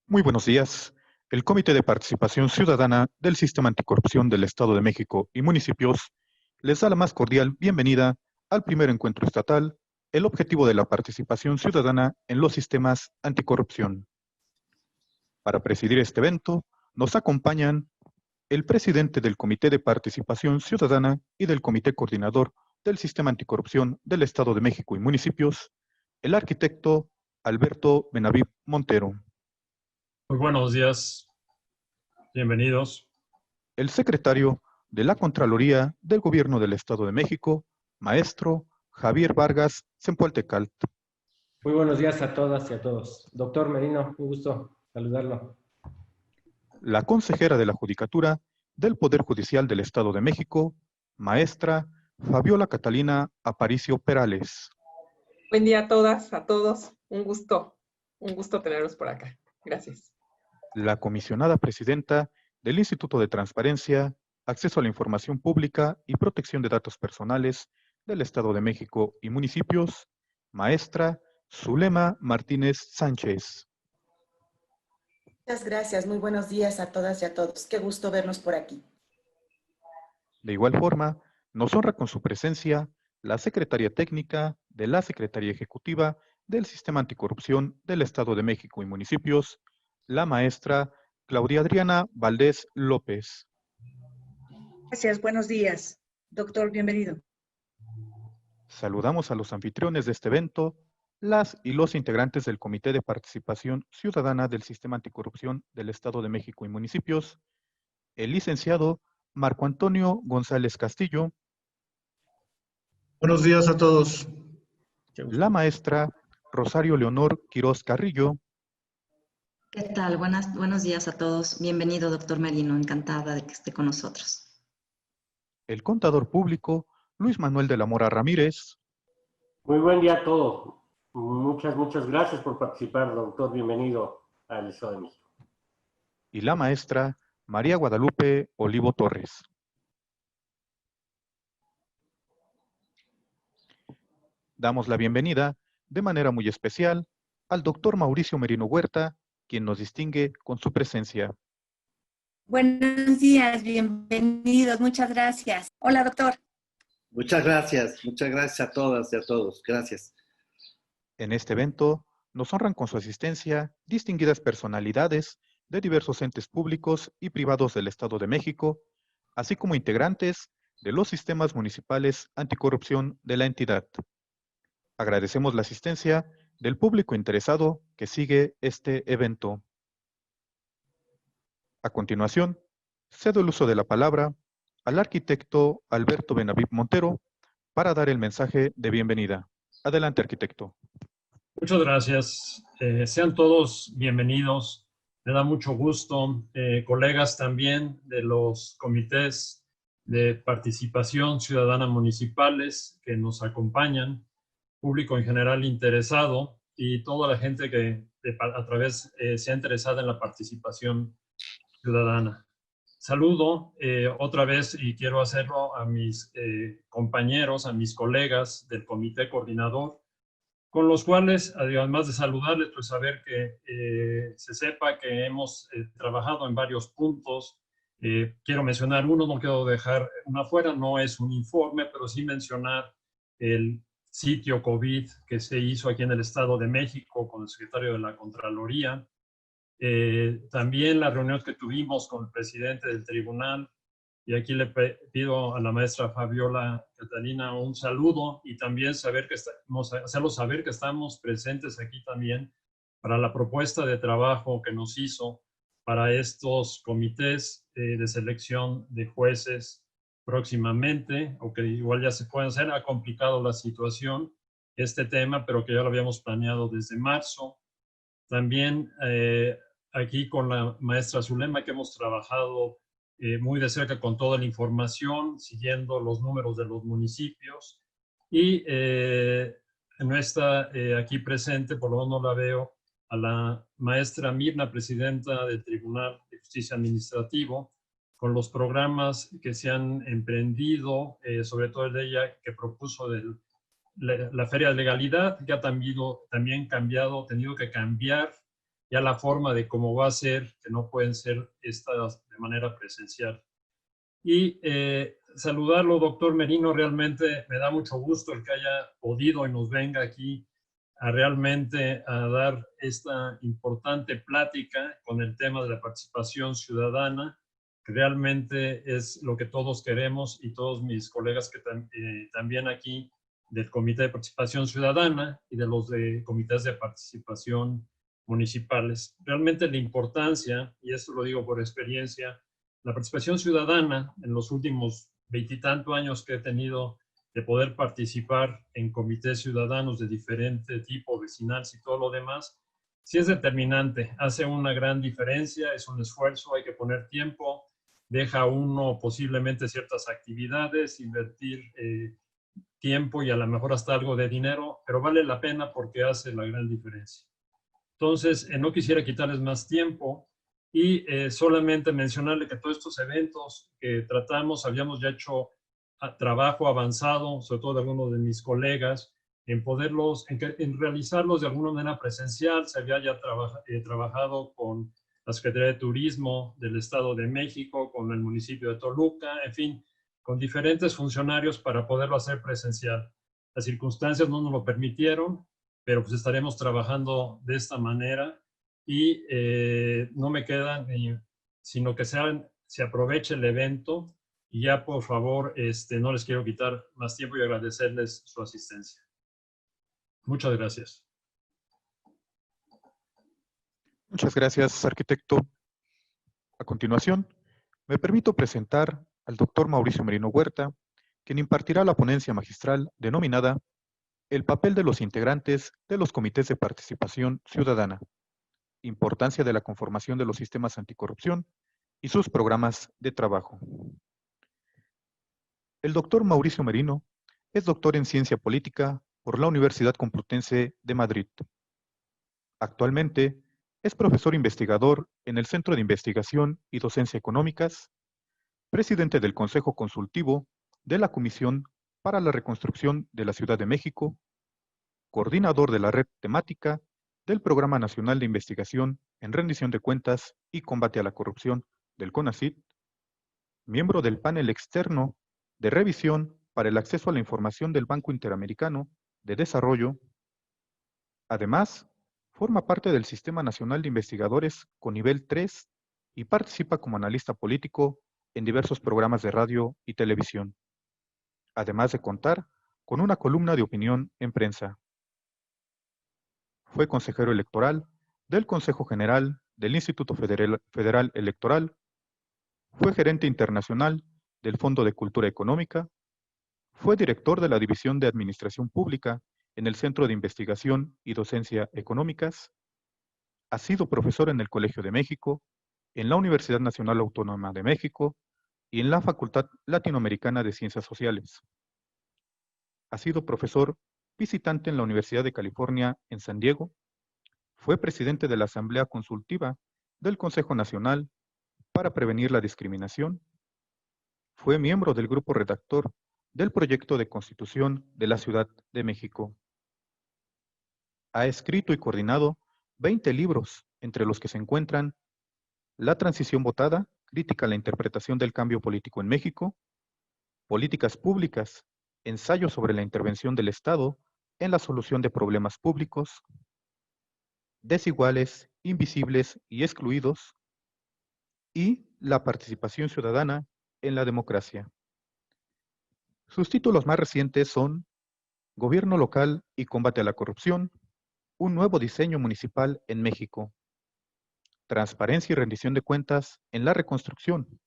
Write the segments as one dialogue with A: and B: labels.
A: Muy buenos días. El Comité de Participación Ciudadana del Sistema Anticorrupción del Estado de México y municipios les da la más cordial bienvenida al primer encuentro estatal, el objetivo de la participación ciudadana en los sistemas anticorrupción. Para presidir este evento, nos acompañan el presidente del Comité de Participación Ciudadana y del Comité Coordinador del Sistema Anticorrupción del Estado de México y municipios, el arquitecto Alberto Benaviv Montero.
B: Muy buenos días, bienvenidos.
A: El secretario de la Contraloría del Gobierno del Estado de México, maestro Javier Vargas Zempoaltecalt.
C: Muy buenos días a todas y a todos. Doctor Merino, un gusto saludarlo.
A: La consejera de la Judicatura del Poder Judicial del Estado de México, maestra Fabiola Catalina Aparicio Perales.
D: Buen día a todas, a todos. Un gusto tenerlos por acá. Gracias.
A: La comisionada presidenta del Instituto de Transparencia, Acceso a la Información Pública y Protección de Datos Personales del Estado de México y municipios, maestra Zulema Martínez Sánchez.
E: Muchas gracias, muy buenos días a todas y a todos. Qué gusto vernos por aquí.
A: De igual forma, nos honra con su presencia la Secretaria Técnica de la Secretaría Ejecutiva del Sistema Anticorrupción del Estado de México y municipios, la maestra Claudia Adriana Valdés López.
F: Gracias, buenos días. Doctor, bienvenido.
A: Saludamos a los anfitriones de este evento, las y los integrantes del Comité de Participación Ciudadana del Sistema Anticorrupción del Estado de México y municipios, el licenciado Marco Antonio González Castillo.
G: Buenos días a todos.
A: La maestra Rosario Leonor Quirós Carrillo.
H: ¿Qué tal? Buenos días a todos. Bienvenido, doctor Merino. Encantada de que esté con nosotros.
A: El contador público Luis Manuel de la Mora Ramírez.
I: Muy buen día a todos. Muchas gracias por participar, doctor. Bienvenido al Estado de México.
A: Y la maestra María Guadalupe Olivo Torres. Damos la bienvenida de manera muy especial al doctor Mauricio Merino Huerta, quien nos distingue con su presencia.
F: Buenos días, bienvenidos, muchas gracias. Hola, doctor.
G: Muchas gracias a todas y a todos. Gracias.
A: En este evento nos honran con su asistencia distinguidas personalidades de diversos entes públicos y privados del Estado de México, así como integrantes de los sistemas municipales anticorrupción de la entidad. Agradecemos la asistencia del público interesado que sigue este evento. A continuación, cedo el uso de la palabra al arquitecto Alberto Benaviv Montero para dar el mensaje de bienvenida. Adelante, arquitecto.
B: Muchas gracias. Sean todos bienvenidos. Me da mucho gusto. Colegas también de los comités de participación ciudadana municipales que nos acompañan, público en general interesado y toda la gente que a través se ha interesado en la participación ciudadana. Saludo otra vez y quiero hacerlo a mis compañeros, a mis colegas del comité coordinador, con los cuales, además de saludarles, pues saber que se sepa que hemos trabajado en varios puntos. Quiero mencionar uno, no quiero dejar una fuera, no es un informe, pero sí mencionar el sitio COVID que se hizo aquí en el Estado de México con el secretario de la Contraloría. También las reuniones que tuvimos con el presidente del tribunal, y aquí le pido a la maestra Fabiola Catalina un saludo y también hacerlo saber que estamos presentes aquí también para la propuesta de trabajo que nos hizo para estos comités de selección de jueces próximamente, o que igual ya se pueden hacer. Ha complicado la situación este tema, pero que ya lo habíamos planeado desde marzo. También aquí con la maestra Zulema, que hemos trabajado muy de cerca con toda la información, siguiendo los números de los municipios. Y no está aquí presente, por lo menos no la veo, a la maestra Mirna, presidenta del Tribunal de Justicia Administrativo, con los programas que se han emprendido, sobre todo el de ella que propuso la Feria de Legalidad, que ha también tenido que cambiar ya la forma de cómo va a ser, que no pueden ser estas de manera presencial. Y saludarlo, doctor Merino, realmente me da mucho gusto el que haya podido y nos venga aquí a realmente a dar esta importante plática con el tema de la participación ciudadana, que realmente es lo que todos queremos, y todos mis colegas que también aquí del Comité de Participación Ciudadana y de los de comités de participación municipales. Realmente la importancia, y esto lo digo por experiencia, la participación ciudadana en los últimos 20 y tantos años que he tenido de poder participar en comités ciudadanos de diferente tipo, vecinales y todo lo demás, sí es determinante, hace una gran diferencia, es un esfuerzo, hay que poner tiempo, deja uno posiblemente ciertas actividades, invertir tiempo y a lo mejor hasta algo de dinero, pero vale la pena porque hace la gran diferencia. Entonces, no quisiera quitarles más tiempo y solamente mencionarle que todos estos eventos que tratamos, habíamos ya hecho trabajo avanzado, sobre todo de algunos de mis colegas, en poderlos, en realizarlos de alguna manera presencial. Se había ya trabajado con la Secretaría de Turismo del Estado de México, con el municipio de Toluca, en fin, con diferentes funcionarios para poderlo hacer presencial. Las circunstancias no nos lo permitieron, pero pues estaremos trabajando de esta manera y no me queda sino que se aproveche el evento y ya por favor no les quiero quitar más tiempo y agradecerles su asistencia. Muchas gracias.
A: Muchas gracias, arquitecto. A continuación, me permito presentar al doctor Mauricio Merino Huerta, quien impartirá la ponencia magistral denominada El papel de los integrantes de los comités de participación ciudadana, importancia de la conformación de los sistemas anticorrupción y sus programas de trabajo. El doctor Mauricio Merino es doctor en Ciencia Política por la Universidad Complutense de Madrid. Actualmente es profesor investigador en el Centro de Investigación y Docencia Económicas, presidente del Consejo Consultivo de la Comisión para la Reconstrucción de la Ciudad de México, coordinador de la red temática del Programa Nacional de Investigación en Rendición de Cuentas y Combate a la Corrupción del CONACYT, miembro del panel externo de revisión para el acceso a la información del Banco Interamericano de Desarrollo. Además, forma parte del Sistema Nacional de Investigadores con nivel 3 y participa como analista político en diversos programas de radio y televisión, además de contar con una columna de opinión en prensa. Fue consejero electoral del Consejo General del Instituto Federal Electoral, fue gerente internacional del Fondo de Cultura Económica, fue director de la División de Administración Pública en el Centro de Investigación y Docencia Económicas, ha sido profesor en el Colegio de México, en la Universidad Nacional Autónoma de México y en la Facultad Latinoamericana de Ciencias Sociales. Ha sido profesor visitante en la Universidad de California en San Diego, fue presidente de la Asamblea Consultiva del Consejo Nacional para Prevenir la Discriminación, fue miembro del grupo redactor del proyecto de Constitución de la Ciudad de México. Ha escrito y coordinado 20 libros, entre los que se encuentran La Transición Votada, crítica a la interpretación del cambio político en México, Políticas Públicas, ensayo sobre la intervención del Estado en la solución de problemas públicos, Desiguales, Invisibles y Excluidos, y La participación ciudadana en la democracia. Sus títulos más recientes son Gobierno local y combate a la corrupción, un nuevo diseño municipal en México, Transparencia y rendición de cuentas en la reconstrucción,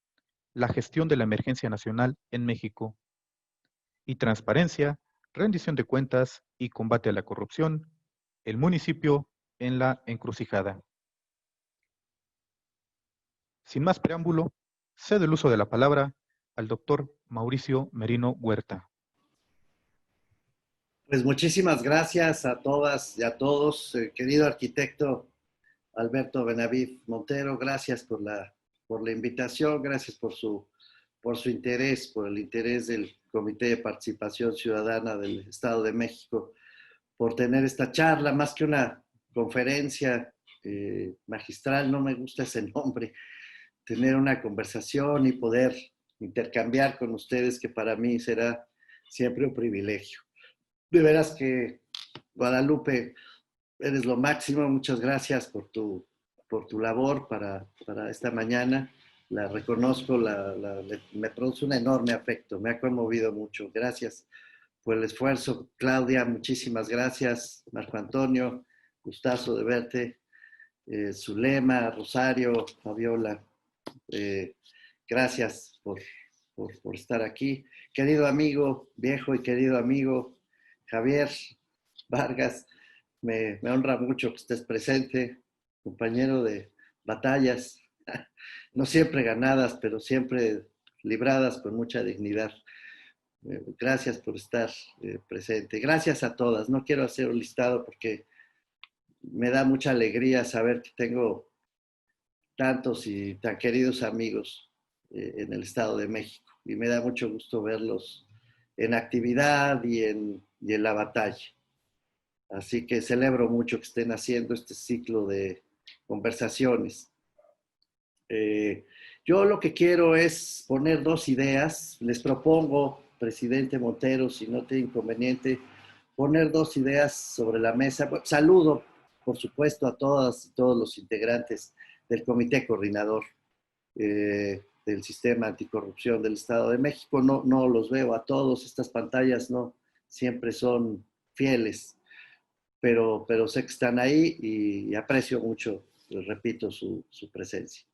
A: la gestión de la emergencia nacional en México, y Transparencia, rendición de cuentas y combate a la corrupción, el municipio en la encrucijada. Sin más preámbulo, cedo el uso de la palabra al doctor Mauricio Merino Huerta.
G: Pues muchísimas gracias a todas y a todos, querido arquitecto Alberto Benavides Montero, gracias por la invitación, gracias por su interés, por el interés del Comité de Participación Ciudadana del Estado de México, por tener esta charla, más que una conferencia, magistral, no me gusta ese nombre, tener una conversación y poder intercambiar con ustedes, que para mí será siempre un privilegio. De veras que, Guadalupe, eres lo máximo. Muchas gracias por tu labor para esta mañana. La reconozco, me produce un enorme afecto, me ha conmovido mucho. Gracias por el esfuerzo. Claudia, muchísimas gracias. Marco Antonio, gustazo de verte. Zulema, Rosario, Fabiola, gracias por estar aquí. Querido amigo, viejo y querido amigo Javier Vargas, me honra mucho que estés presente, compañero de batallas, no siempre ganadas, pero siempre libradas con mucha dignidad. Gracias por estar presente. Gracias a todas. No quiero hacer un listado porque me da mucha alegría saber que tengo tantos y tan queridos amigos en el Estado de México. Y me da mucho gusto verlos en actividad y en la batalla. Así que celebro mucho que estén haciendo este ciclo de conversaciones. Yo lo que quiero es poner dos ideas. Les propongo, presidente Montero, si no tiene inconveniente, poner dos ideas sobre la mesa. Bueno, saludo, por supuesto, a todas y todos los integrantes del Comité Coordinador del Sistema Anticorrupción del Estado de México. No los veo a todos, estas pantallas no siempre son fieles, pero sé que están ahí y aprecio mucho, les repito, su presencia.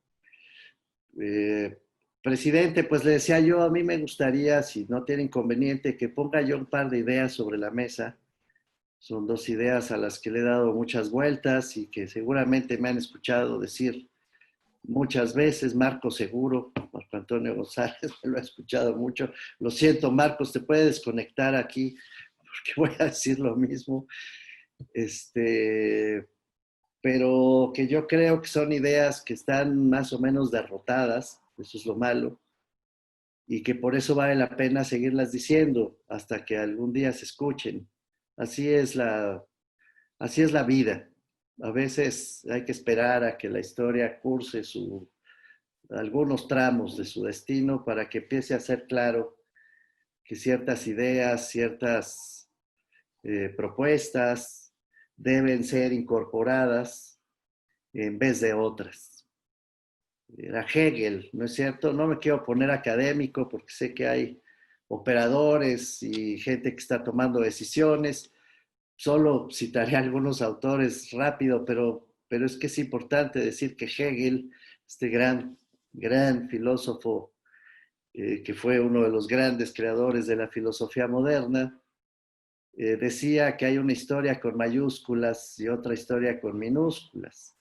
G: Presidente, pues le decía yo, a mí me gustaría, si no tiene inconveniente, que ponga yo un par de ideas sobre la mesa. Son dos ideas a las que le he dado muchas vueltas y que seguramente me han escuchado decir muchas veces. Marcos seguro, Marco Antonio González, me lo ha escuchado mucho. Lo siento, Marcos, te puedes desconectar aquí porque voy a decir lo mismo. Pero que yo creo que son ideas que están más o menos derrotadas, eso es lo malo, y que por eso vale la pena seguirlas diciendo hasta que algún día se escuchen. Así es la vida. A veces hay que esperar a que la historia curse algunos tramos de su destino para que empiece a ser claro que ciertas ideas, ciertas propuestas deben ser incorporadas en vez de otras. Era Hegel, ¿no es cierto? No me quiero poner académico porque sé que hay operadores y gente que está tomando decisiones. Solo citaré algunos autores rápido, pero es que es importante decir que Hegel, este gran filósofo, que fue uno de los grandes creadores de la filosofía moderna, decía que hay una historia con mayúsculas y otra historia con minúsculas.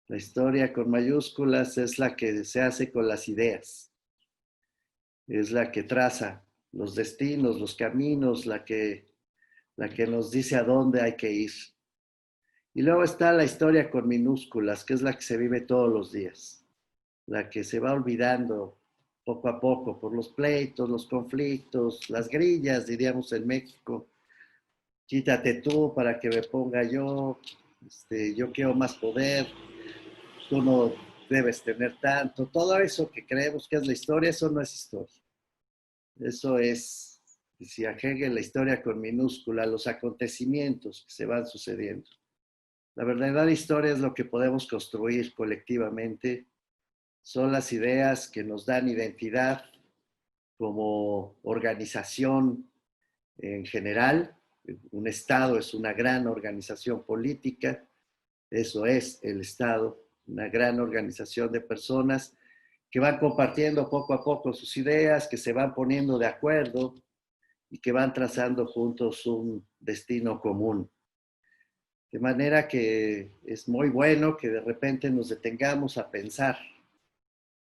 G: La historia con mayúsculas es la que se hace con las ideas, es la que traza los destinos, los caminos, la que nos dice a dónde hay que ir. Y luego está la historia con minúsculas, que es la que se vive todos los días, la que se va olvidando poco a poco por los pleitos, los conflictos, las grillas, diríamos en México. Quítate tú para que me ponga yo, yo quiero más poder, tú no debes tener tanto. Todo eso que creemos que es la historia, eso no es historia. Eso es, decía Hegel, la historia con minúscula, los acontecimientos que se van sucediendo. La verdadera historia es lo que podemos construir colectivamente, son las ideas que nos dan identidad como organización en general. Un Estado es una gran organización política, eso es el Estado, una gran organización de personas que van compartiendo poco a poco sus ideas, que se van poniendo de acuerdo y que van trazando juntos un destino común. De manera que es muy bueno que de repente nos detengamos a pensar,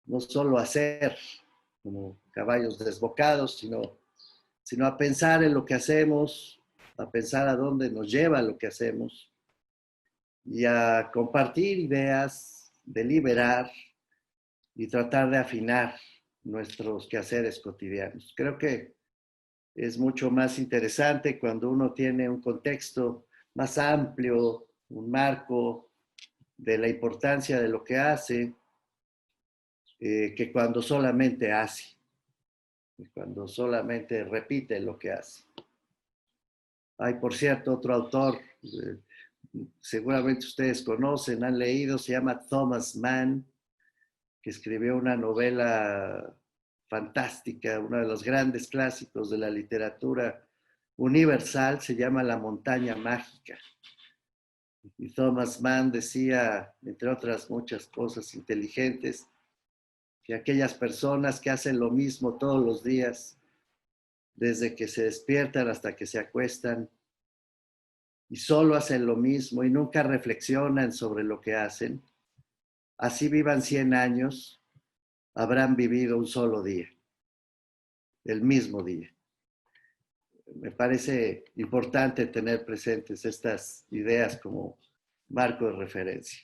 G: no solo a hacer como caballos desbocados, sino a pensar en lo que hacemos, a pensar a dónde nos lleva lo que hacemos y a compartir ideas, deliberar y tratar de afinar nuestros quehaceres cotidianos. Creo que es mucho más interesante cuando uno tiene un contexto más amplio, un marco de la importancia de lo que hace, que cuando solamente hace, cuando solamente repite lo que hace. Hay, por cierto, otro autor, seguramente ustedes conocen, han leído, se llama Thomas Mann, que escribió una novela fantástica, uno de los grandes clásicos de la literatura universal, se llama La montaña mágica. Y Thomas Mann decía, entre otras muchas cosas inteligentes, que aquellas personas que hacen lo mismo todos los días, desde que se despiertan hasta que se acuestan, y solo hacen lo mismo y nunca reflexionan sobre lo que hacen, así vivan 100 años, habrán vivido un solo día, el mismo día. Me parece importante tener presentes estas ideas como marco de referencia.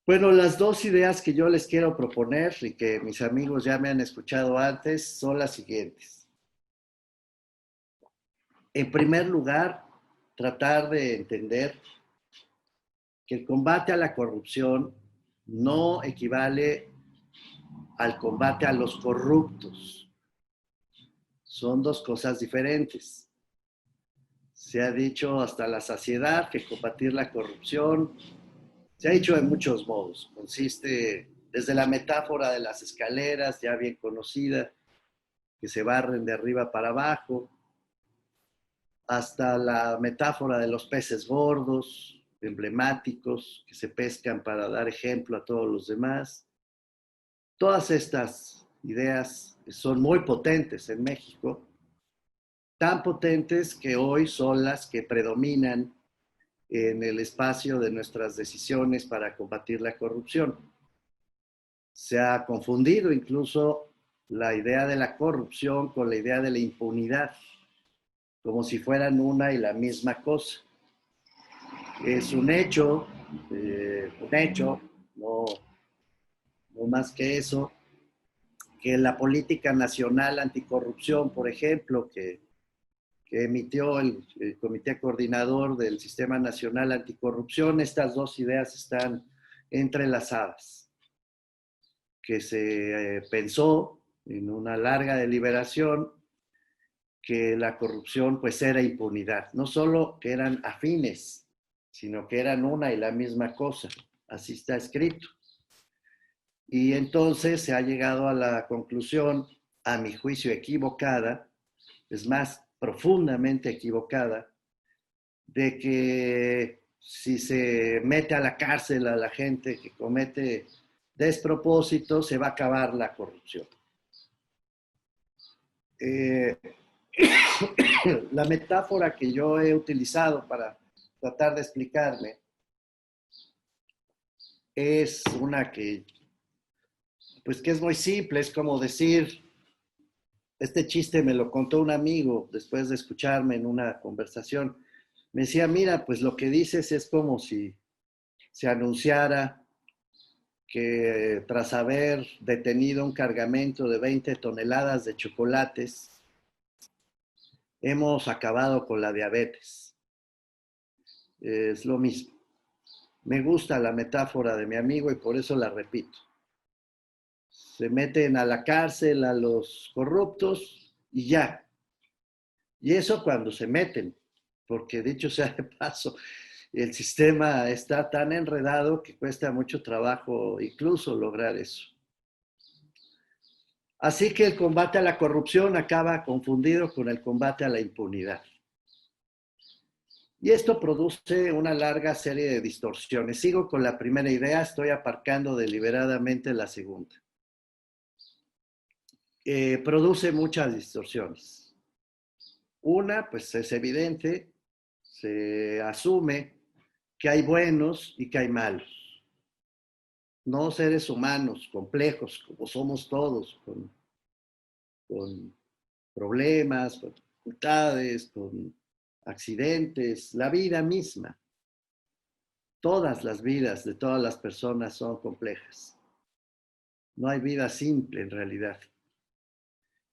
G: Bueno, las dos ideas que yo les quiero proponer y que mis amigos ya me han escuchado antes son las siguientes. En primer lugar, tratar de entender que el combate a la corrupción no equivale al combate a los corruptos. Son dos cosas diferentes. Se ha dicho hasta la saciedad que combatir la corrupción se ha dicho de muchos modos. Consiste desde la metáfora de las escaleras, ya bien conocida, que se barren de arriba para abajo, hasta la metáfora de los peces gordos, emblemáticos, que se pescan para dar ejemplo a todos los demás. Todas estas ideas son muy potentes en México, tan potentes que hoy son las que predominan en el espacio de nuestras decisiones para combatir la corrupción. Se ha confundido incluso la idea de la corrupción con la idea de la impunidad, como si fueran una y la misma cosa. Es un hecho, no más que eso, que la política nacional anticorrupción, por ejemplo, que emitió el Comité Coordinador del Sistema Nacional Anticorrupción, estas dos ideas están entrelazadas, que se pensó en una larga deliberación que la corrupción pues era impunidad, no solo que eran afines, sino que eran una y la misma cosa, así está escrito. Y entonces se ha llegado a la conclusión, a mi juicio equivocada, es más, profundamente equivocada, de que si se mete a la cárcel a la gente que comete despropósitos, se va a acabar la corrupción. La metáfora que yo he utilizado para tratar de explicarme es una que es muy simple, es como decir, este chiste me lo contó un amigo después de escucharme en una conversación. Me decía, mira, pues lo que dices es como si se anunciara que tras haber detenido un cargamento de 20 toneladas de chocolates, hemos acabado con la diabetes. Es lo mismo. Me gusta la metáfora de mi amigo y por eso la repito. Se meten a la cárcel a los corruptos y ya. Y eso cuando se meten, porque dicho sea de paso, el sistema está tan enredado que cuesta mucho trabajo incluso lograr eso. Así que el combate a la corrupción acaba confundido con el combate a la impunidad. Y esto produce una larga serie de distorsiones. Sigo con la primera idea, estoy aparcando deliberadamente la segunda. Produce muchas distorsiones. Una, pues es evidente, se asume que hay buenos y que hay malos. No seres humanos complejos, como somos todos, con problemas, con dificultades, con accidentes, la vida misma. Todas las vidas de todas las personas son complejas. No hay vida simple en realidad.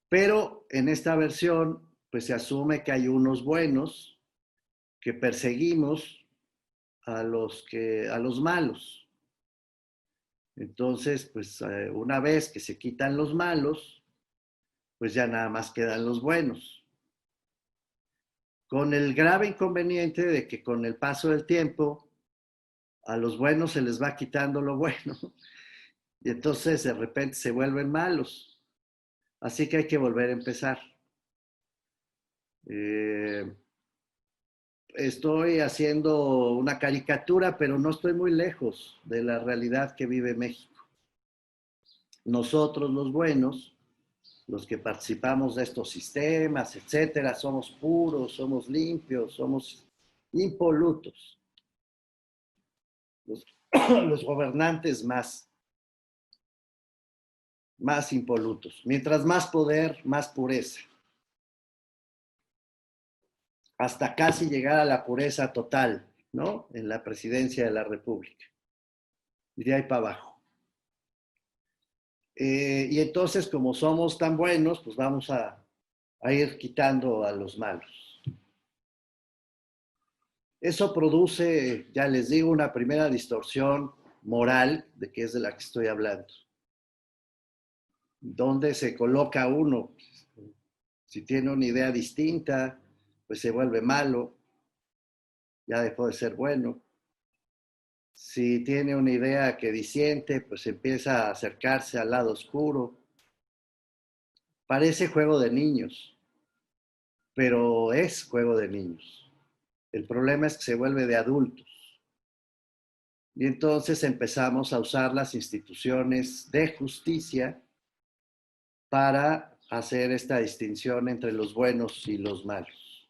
G: Pero en esta versión, pues se asume que hay unos buenos que perseguimos a los malos. Entonces, pues una vez que se quitan los malos, pues ya nada más quedan los buenos. Con el grave inconveniente de que con el paso del tiempo, a los buenos se les va quitando lo bueno y entonces de repente se vuelven malos. Así que hay que volver a empezar. Estoy haciendo una caricatura, pero no estoy muy lejos de la realidad que vive México. Nosotros los buenos, los que participamos de estos sistemas, etcétera, somos puros, somos limpios, somos impolutos. Los gobernantes más impolutos. Mientras más poder, más pureza. Hasta casi llegar a la pureza total, ¿no? En la presidencia de la República. Y de ahí para abajo. Y entonces, como somos tan buenos, pues vamos a ir quitando a los malos. Eso produce, ya les digo, una primera distorsión moral, de que es de la que estoy hablando. ¿Dónde se coloca uno? Si tiene una idea distinta, pues se vuelve malo, ya dejó de ser bueno. Si tiene una idea que disiente, pues empieza a acercarse al lado oscuro. Parece juego de niños, pero es juego de niños. El problema es que se vuelve de adultos. Y entonces empezamos a usar las instituciones de justicia para hacer esta distinción entre los buenos y los malos.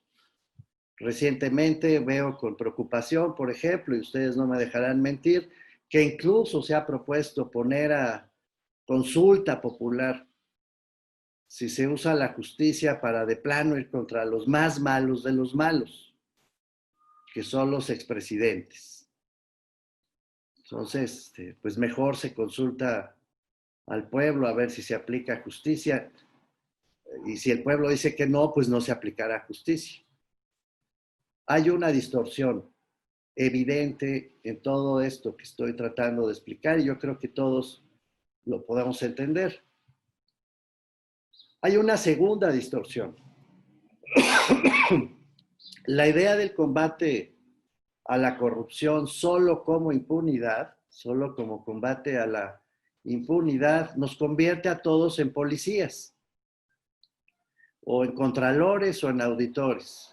G: Recientemente veo con preocupación, por ejemplo, y ustedes no me dejarán mentir, que incluso se ha propuesto poner a consulta popular si se usa la justicia para de plano ir contra los más malos de los malos, que son los expresidentes. Entonces, pues mejor se consulta al pueblo a ver si se aplica justicia, y si el pueblo dice que no, pues no se aplicará justicia. Hay una distorsión evidente en todo esto que estoy tratando de explicar y yo creo que todos lo podemos entender. Hay una segunda distorsión. La idea del combate a la corrupción solo como impunidad, solo como combate a la impunidad, nos convierte a todos en policías, o en contralores o en auditores.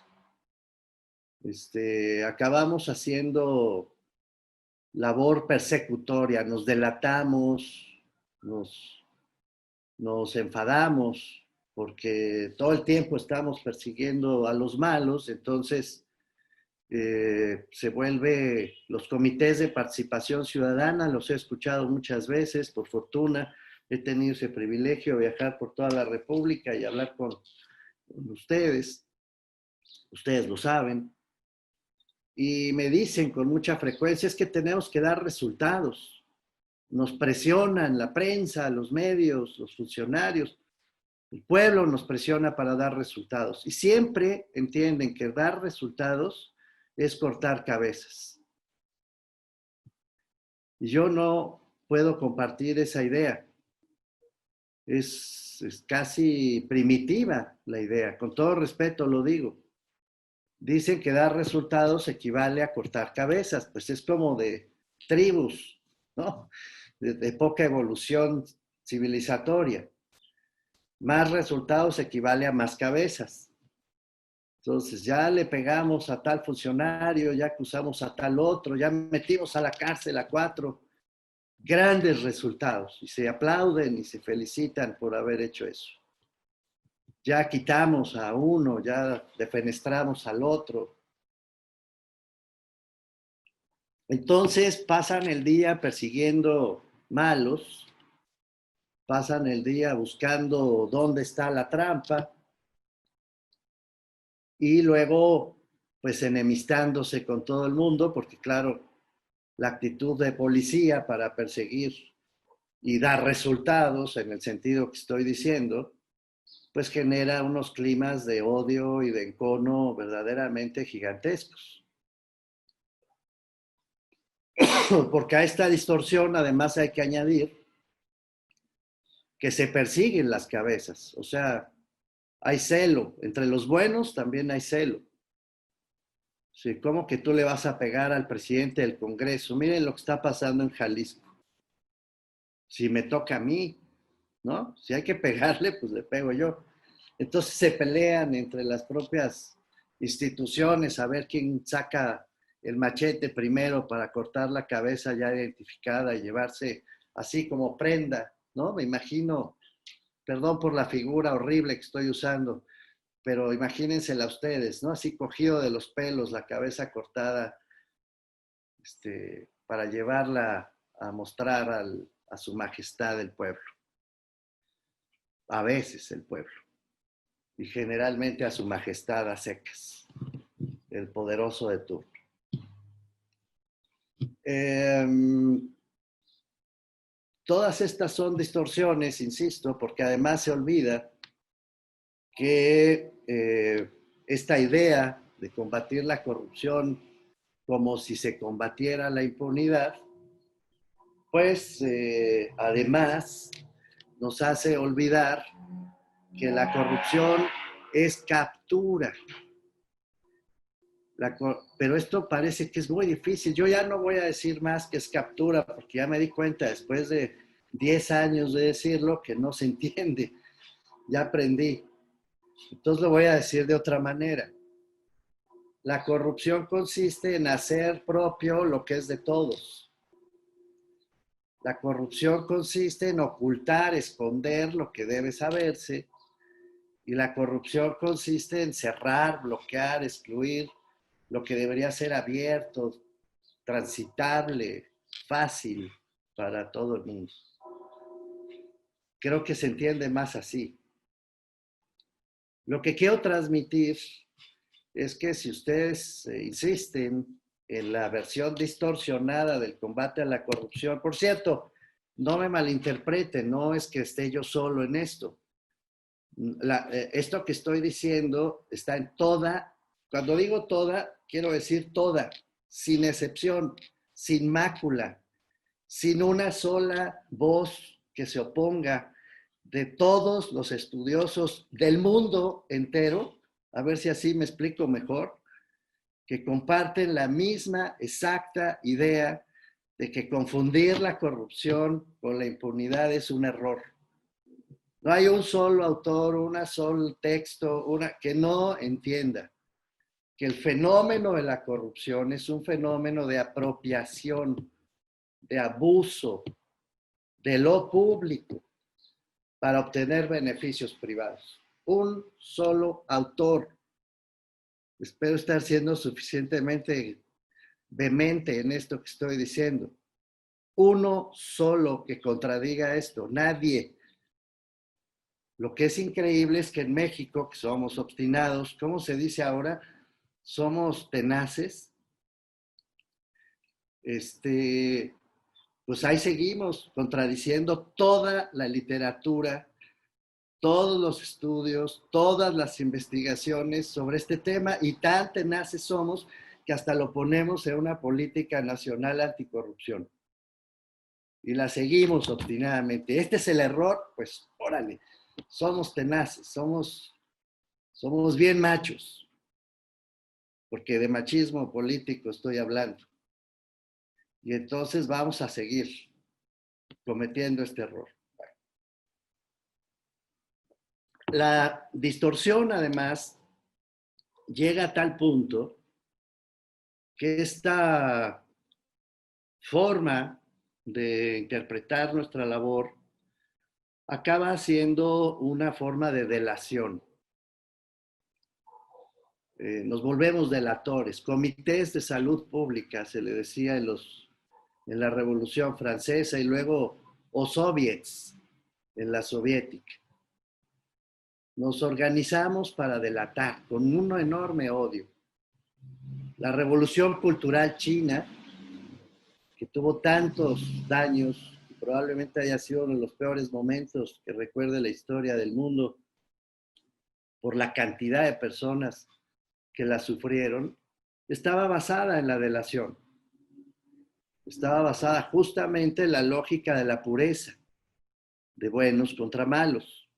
G: Acabamos haciendo labor persecutoria, nos delatamos, nos enfadamos, porque todo el tiempo estamos persiguiendo a los malos, entonces se vuelve los comités de participación ciudadana, los he escuchado muchas veces, por fortuna he tenido ese privilegio de viajar por toda la República y hablar con ustedes lo saben, y me dicen con mucha frecuencia, es que tenemos que dar resultados, nos presionan la prensa, los medios, los funcionarios, el pueblo nos presiona para dar resultados, y siempre entienden que dar resultados es cortar cabezas. Y yo no puedo compartir esa idea. Es casi primitiva la idea, con todo respeto lo digo. Dicen que dar resultados equivale a cortar cabezas, pues es como de tribus, ¿no? De poca evolución civilizatoria. Más resultados equivale a más cabezas. Entonces ya le pegamos a tal funcionario, ya acusamos a tal otro, ya metimos a la cárcel a 4. Grandes resultados, y se aplauden y se felicitan por haber hecho eso. Ya quitamos a uno, ya defenestramos al otro. Entonces pasan el día persiguiendo malos, pasan el día buscando dónde está la trampa y luego pues enemistándose con todo el mundo, porque claro, la actitud de policía para perseguir y dar resultados en el sentido que estoy diciendo, pues genera unos climas de odio y de encono verdaderamente gigantescos. Porque a esta distorsión además hay que añadir que se persiguen las cabezas. O sea, hay celo. Entre los buenos también hay celo. Sí, ¿cómo que tú le vas a pegar al presidente del Congreso? Miren lo que está pasando en Jalisco. Si me toca a mí, ¿no? Si hay que pegarle, pues le pego yo. Entonces se pelean entre las propias instituciones a ver quién saca el machete primero para cortar la cabeza ya identificada y llevarse así como prenda, ¿no? Me imagino, perdón por la figura horrible que estoy usando, pero imagínensela ustedes, ¿no? Así cogido de los pelos, la cabeza cortada, para llevarla a mostrar a su majestad el pueblo. A veces el pueblo. Y generalmente a su majestad a secas, el poderoso de turno. Todas estas son distorsiones, insisto, porque además se olvida que esta idea de combatir la corrupción como si se combatiera la impunidad, pues además nos hace olvidar que la corrupción es captura. Pero esto parece que es muy difícil. Yo ya no voy a decir más que es captura, porque ya me di cuenta después de 10 años de decirlo que no se entiende. Ya aprendí. Entonces lo voy a decir de otra manera. La corrupción consiste en hacer propio lo que es de todos. La corrupción consiste en ocultar, esconder lo que debe saberse. Y la corrupción consiste en cerrar, bloquear, excluir lo que debería ser abierto, transitable, fácil para todo el mundo. Creo que se entiende más así. Lo que quiero transmitir es que si ustedes insisten en la versión distorsionada del combate a la corrupción, por cierto, no me malinterpreten, no es que esté yo solo en esto. Esto que estoy diciendo está en toda, cuando digo toda, quiero decir toda, sin excepción, sin mácula, sin una sola voz que se oponga, de todos los estudiosos del mundo entero, a ver si así me explico mejor, que comparten la misma exacta idea de que confundir la corrupción con la impunidad es un error. No hay un solo autor, un solo texto, que no entienda que el fenómeno de la corrupción es un fenómeno de apropiación, de abuso de lo público para obtener beneficios privados. Un solo autor. Espero estar siendo suficientemente vehemente en esto que estoy diciendo. Uno solo que contradiga esto, nadie. Lo que es increíble es que en México, que somos obstinados, ¿cómo se dice ahora? Somos tenaces. Pues ahí seguimos contradiciendo toda la literatura, todos los estudios, todas las investigaciones sobre este tema, y tan tenaces somos que hasta lo ponemos en una política nacional anticorrupción. Y la seguimos obstinadamente. Este es el error, pues órale, somos tenaces, somos bien machos, porque de machismo político estoy hablando. Y entonces vamos a seguir cometiendo este error. La distorsión, además, llega a tal punto que esta forma de interpretar nuestra labor acaba siendo una forma de delación. Nos volvemos delatores. Comités de salud pública, se le decía en la Revolución Francesa, y luego o soviets en la soviética. Nos organizamos para delatar con un enorme odio. La Revolución Cultural China, que tuvo tantos daños, y probablemente haya sido uno de los peores momentos que recuerde la historia del mundo por la cantidad de personas que la sufrieron, estaba basada en la delación. estaba basada justamente en la lógica de la pureza, de buenos contra malos.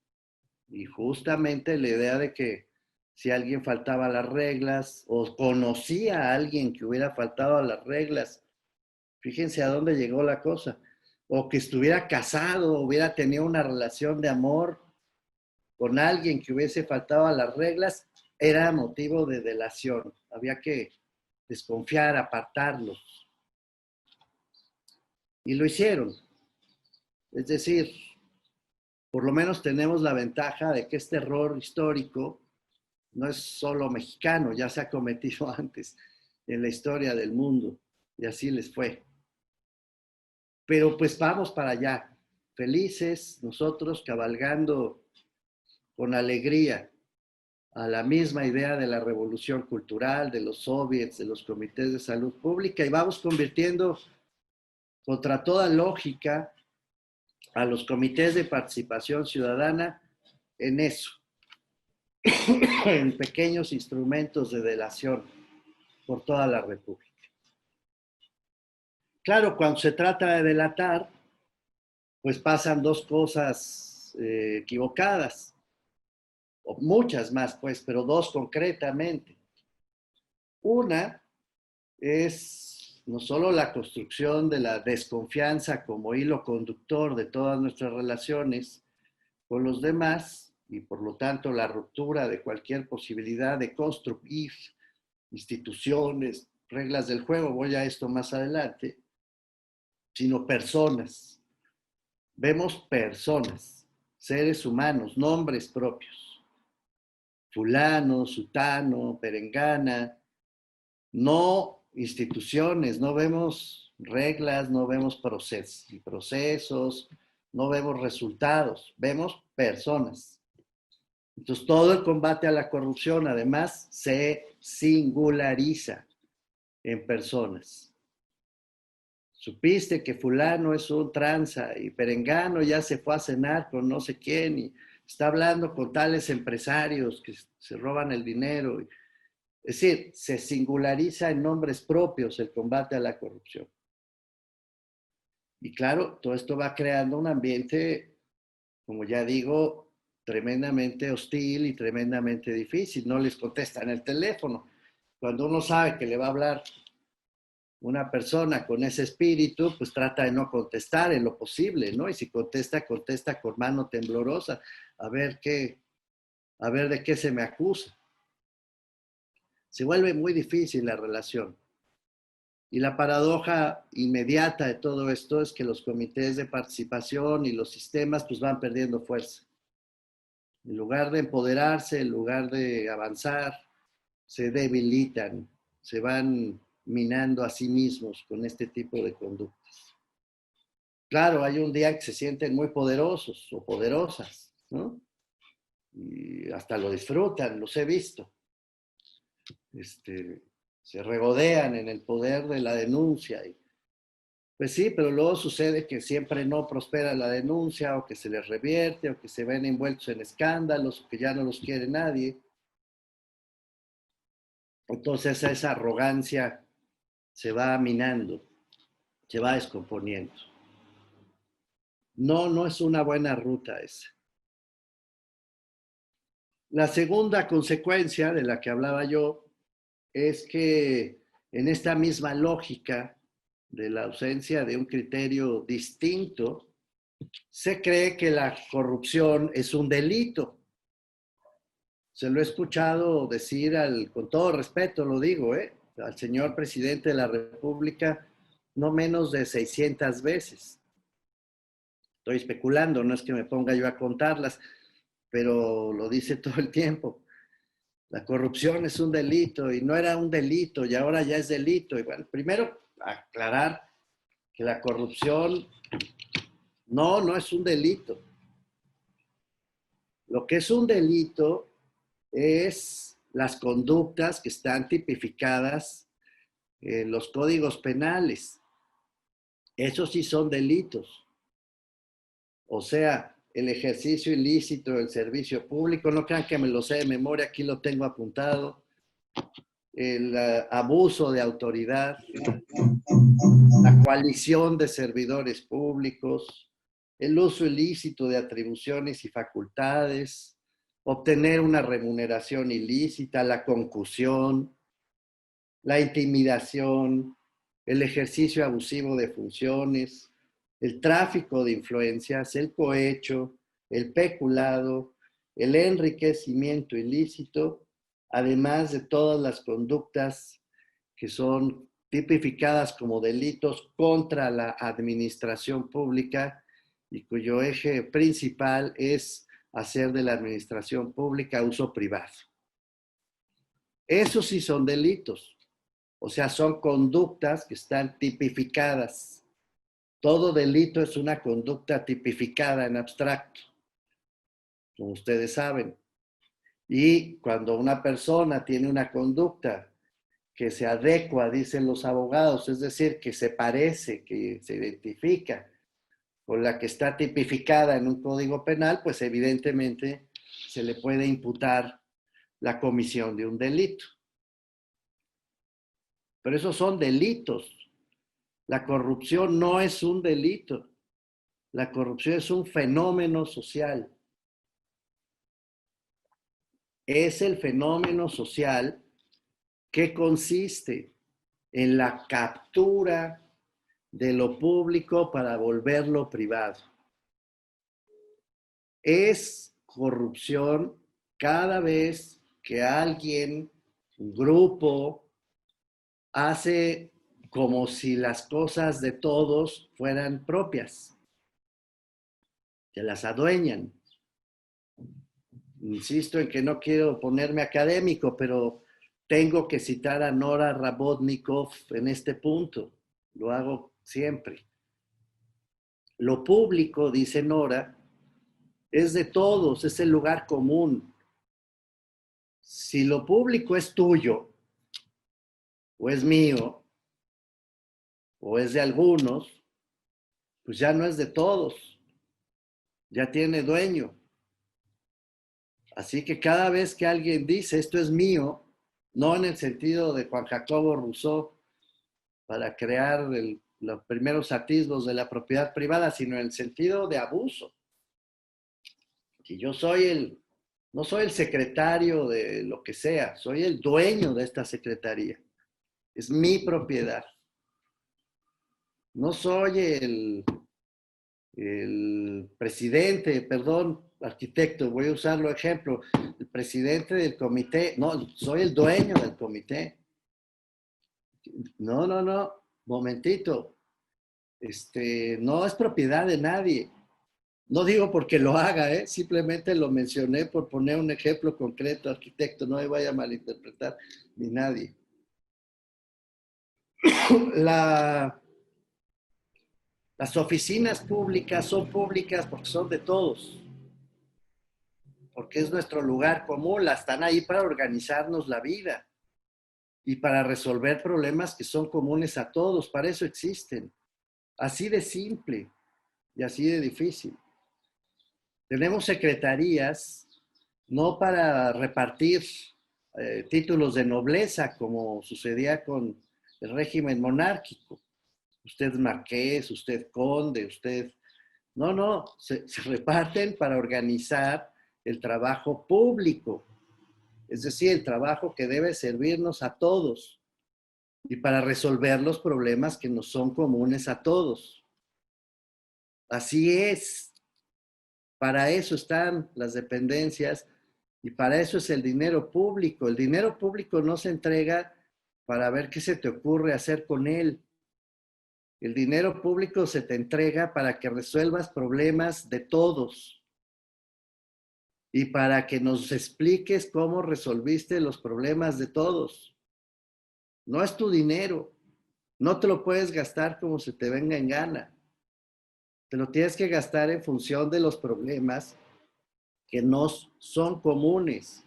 G: Y justamente la idea de que si alguien faltaba a las reglas o conocía a alguien que hubiera faltado a las reglas, fíjense a dónde llegó la cosa, o que estuviera casado, hubiera tenido una relación de amor con alguien que hubiese faltado a las reglas, era motivo de delación. Había que desconfiar, apartarlos. Y lo hicieron. Es decir, por lo menos tenemos la ventaja de que este error histórico no es solo mexicano, ya se ha cometido antes en la historia del mundo y así les fue. Pero pues vamos para allá, felices nosotros cabalgando con alegría a la misma idea de la revolución cultural, de los soviets, de los comités de salud pública y vamos convirtiendo contra toda lógica a los comités de participación ciudadana en eso, en pequeños instrumentos de delación por toda la República. Claro, cuando se trata de delatar, pues pasan dos cosas equivocadas, o muchas más, pues, pero dos concretamente. Una es no solo la construcción de la desconfianza como hilo conductor de todas nuestras relaciones con los demás y por lo tanto la ruptura de cualquier posibilidad de construir instituciones, reglas del juego, voy a esto más adelante, sino personas. Vemos personas, seres humanos, nombres propios. Fulano, sutano, perengana, no instituciones, no vemos reglas, no vemos procesos, no vemos resultados, vemos personas. Entonces todo el combate a la corrupción además se singulariza en personas. Supiste que fulano es un tranza y perengano ya se fue a cenar con no sé quién y está hablando con tales empresarios que se roban el dinero. Es decir, se singulariza en nombres propios el combate a la corrupción. Y claro, todo esto va creando un ambiente, como ya digo, tremendamente hostil y tremendamente difícil. No les contestan el teléfono. Cuando uno sabe que le va a hablar una persona con ese espíritu, pues trata de no contestar en lo posible, ¿no? Y si contesta, contesta con mano temblorosa, a ver de qué se me acusa. Se vuelve muy difícil la relación. Y la paradoja inmediata de todo esto es que los comités de participación y los sistemas pues van perdiendo fuerza. En lugar de empoderarse, en lugar de avanzar, se debilitan, se van minando a sí mismos con este tipo de conductas. Claro, hay un día que se sienten muy poderosos o poderosas, ¿no? Y hasta lo disfrutan, los he visto. Se regodean en el poder de la denuncia. Pues sí, pero luego sucede que siempre no prospera la denuncia, o que se les revierte, o que se ven envueltos en escándalos, o que ya no los quiere nadie. Entonces esa arrogancia se va minando, se va descomponiendo. No es una buena ruta esa. La segunda consecuencia de la que hablaba yo es que en esta misma lógica de la ausencia de un criterio distinto, se cree que la corrupción es un delito. Se lo he escuchado decir, con todo respeto lo digo, al señor presidente de la República no menos de 600 veces. Estoy especulando, no es que me ponga yo a contarlas, pero lo dice todo el tiempo. La corrupción es un delito y no era un delito y ahora ya es delito. Y bueno, primero aclarar que la corrupción no es un delito. Lo que es un delito es las conductas que están tipificadas en los códigos penales. Esos sí son delitos. O sea, el ejercicio ilícito del servicio público, no crean que me lo sé de memoria, aquí lo tengo apuntado. el abuso de autoridad, la coalición de servidores públicos, el uso ilícito de atribuciones y facultades, obtener una remuneración ilícita, la concusión, la intimidación, el ejercicio abusivo de funciones, el tráfico de influencias, el cohecho, el peculado, el enriquecimiento ilícito, además de todas las conductas que son tipificadas como delitos contra la administración pública y cuyo eje principal es hacer de la administración pública uso privado. Esos sí son delitos, o sea, son conductas que están tipificadas. Todo delito es una conducta tipificada en abstracto, como ustedes saben. Y cuando una persona tiene una conducta que se adecua, dicen los abogados, es decir, que se parece, que se identifica con la que está tipificada en un código penal, pues evidentemente se le puede imputar la comisión de un delito. Pero esos son delitos. La corrupción no es un delito. La corrupción es un fenómeno social. Es el fenómeno social que consiste en la captura de lo público para volverlo privado. Es corrupción cada vez que alguien, un grupo, hace como si las cosas de todos fueran propias. Se las adueñan. Insisto en que no quiero ponerme académico, pero tengo que citar a Nora Rabotnikov en este punto. Lo hago siempre. Lo público, dice Nora, es de todos, es el lugar común. Si lo público es tuyo, o es mío, o es de algunos, pues ya no es de todos, ya tiene dueño. Así que cada vez que alguien dice esto es mío, no en el sentido de Juan Jacobo Rousseau para crear los primeros atisbos de la propiedad privada, sino en el sentido de abuso. Si yo no soy el secretario de lo que sea, soy el dueño de esta secretaría. Es mi propiedad. No soy el presidente, perdón, arquitecto, voy a usarlo de ejemplo, el presidente del comité, no, soy el dueño del comité. No, momentito. No es propiedad de nadie. No digo porque lo haga, simplemente lo mencioné por poner un ejemplo concreto, arquitecto, no me vaya a malinterpretar ni nadie. Las oficinas públicas son públicas porque son de todos, porque es nuestro lugar común, están ahí para organizarnos la vida y para resolver problemas que son comunes a todos, para eso existen. Así de simple y así de difícil. Tenemos secretarías no para repartir títulos de nobleza como sucedía con el régimen monárquico. Usted marqués, usted conde, usted... No, se reparten para organizar el trabajo público. Es decir, el trabajo que debe servirnos a todos y para resolver los problemas que nos son comunes a todos. Así es. Para eso están las dependencias y para eso es el dinero público. El dinero público no se entrega para ver qué se te ocurre hacer con él. El dinero público se te entrega para que resuelvas problemas de todos y para que nos expliques cómo resolviste los problemas de todos. No es tu dinero. No te lo puedes gastar como se te venga en gana. Te lo tienes que gastar en función de los problemas que nos son comunes.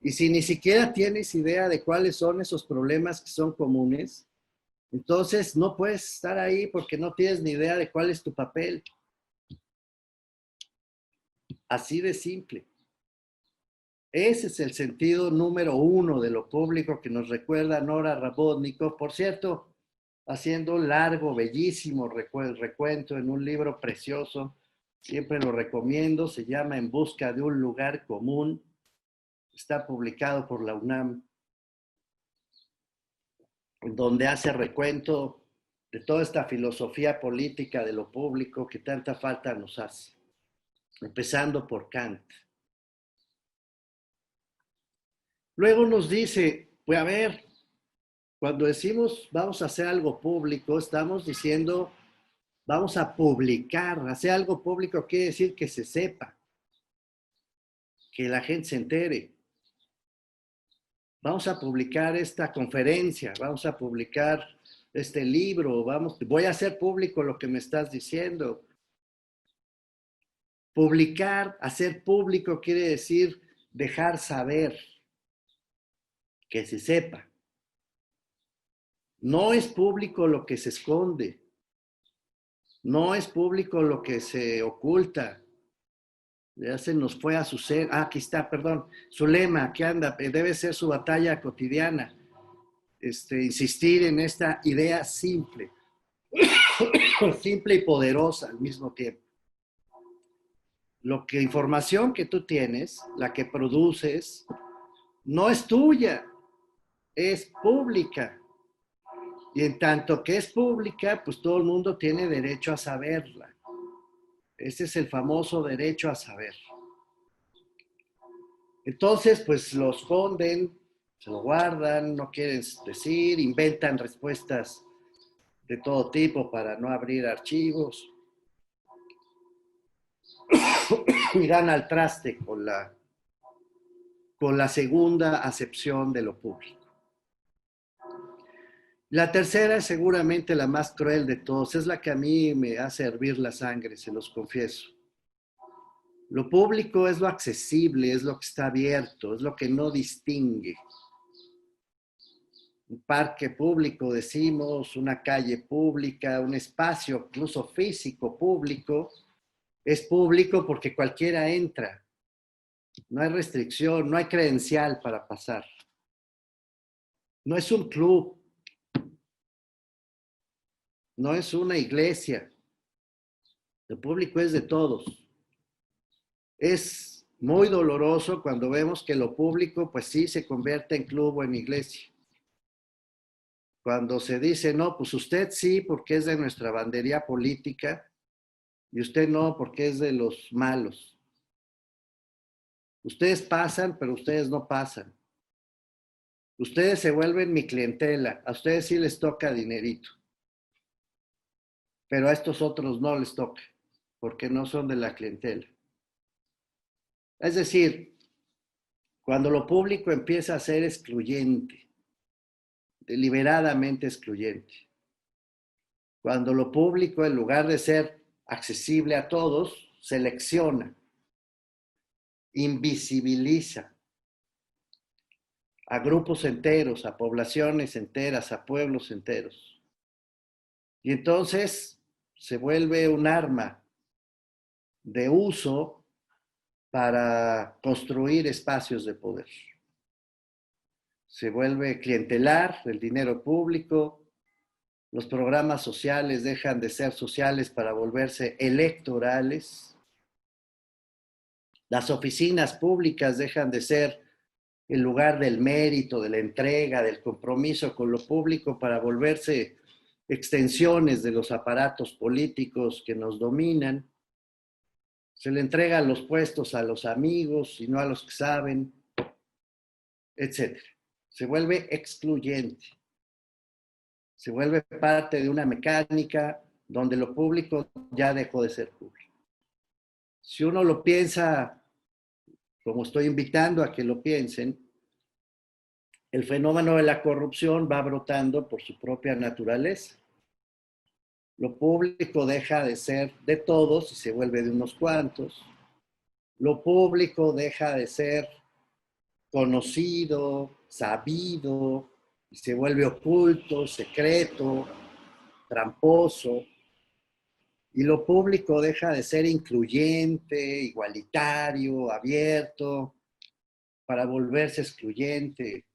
G: Y si ni siquiera tienes idea de cuáles son esos problemas que son comunes, entonces no puedes estar ahí porque no tienes ni idea de cuál es tu papel. Así de simple. Ese es el sentido número uno de lo público que nos recuerda Nora Rabotnikov, por cierto, haciendo un largo, bellísimo recuento en un libro precioso, siempre lo recomiendo, se llama En busca de un lugar común, está publicado por la UNAM, donde hace recuento de toda esta filosofía política de lo público que tanta falta nos hace, empezando por Kant. Luego nos dice, pues a ver, cuando decimos vamos a hacer algo público, estamos diciendo vamos a publicar. Hacer algo público quiere decir que se sepa, que la gente se entere. Vamos a publicar esta conferencia, vamos a publicar este libro, voy a hacer público lo que me estás diciendo. Publicar, hacer público quiere decir dejar saber, que se sepa. No es público lo que se esconde. No es público lo que se oculta. Ya se nos fue a su ser. Ah, aquí está, perdón. Su lema, que anda, debe ser su batalla cotidiana. Insistir en esta idea simple. Simple y poderosa al mismo tiempo. Información que tú tienes, la que produces, no es tuya. Es pública. Y en tanto que es pública, pues todo el mundo tiene derecho a saberla. Ese es el famoso derecho a saber. Entonces, pues lo esconden, se lo guardan, no quieren decir, inventan respuestas de todo tipo para no abrir archivos. Y dan al traste con la segunda acepción de lo público. La tercera es seguramente la más cruel de todos, es la que a mí me hace hervir la sangre, se los confieso. Lo público es lo accesible, es lo que está abierto, es lo que no distingue. Un parque público, decimos, una calle pública, un espacio incluso físico público, es público porque cualquiera entra. No hay restricción, no hay credencial para pasar. No es un club. No es una iglesia. Lo público es de todos. Es muy doloroso cuando vemos que lo público, pues sí, se convierte en club o en iglesia. Cuando se dice, no, pues usted sí, porque es de nuestra bandería política, y usted no, porque es de los malos. Ustedes pasan, pero ustedes no pasan. Ustedes se vuelven mi clientela. A ustedes sí les toca dinerito. Pero a estos otros no les toca, porque no son de la clientela. Es decir, cuando lo público empieza a ser excluyente, deliberadamente excluyente, cuando lo público, en lugar de ser accesible a todos, selecciona, invisibiliza a grupos enteros, a poblaciones enteras, a pueblos enteros. Y entonces se vuelve un arma de uso para construir espacios de poder. Se vuelve clientelar el dinero público, los programas sociales dejan de ser sociales para volverse electorales, las oficinas públicas dejan de ser el lugar del mérito, de la entrega, del compromiso con lo público para volverse extensiones de los aparatos políticos que nos dominan. Se le entregan los puestos a los amigos y no a los que saben, etc. Se vuelve excluyente. Se vuelve parte de una mecánica donde lo público ya dejó de ser público. Si uno lo piensa, como estoy invitando a que lo piensen, el fenómeno de la corrupción va brotando por su propia naturaleza. Lo público deja de ser de todos y se vuelve de unos cuantos. Lo público deja de ser conocido, sabido, y se vuelve oculto, secreto, tramposo. Y lo público deja de ser incluyente, igualitario, abierto, para volverse excluyente,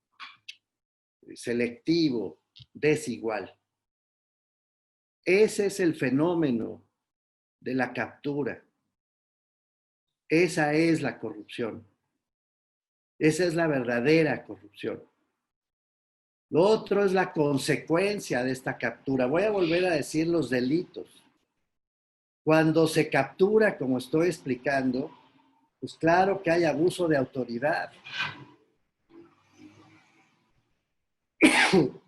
G: selectivo, desigual. Ese es el fenómeno de la captura. Esa es la corrupción. Esa es la verdadera corrupción. Lo otro es la consecuencia de esta captura. Voy a volver a decir los delitos. Cuando se captura, como estoy explicando, pues claro que hay abuso de autoridad.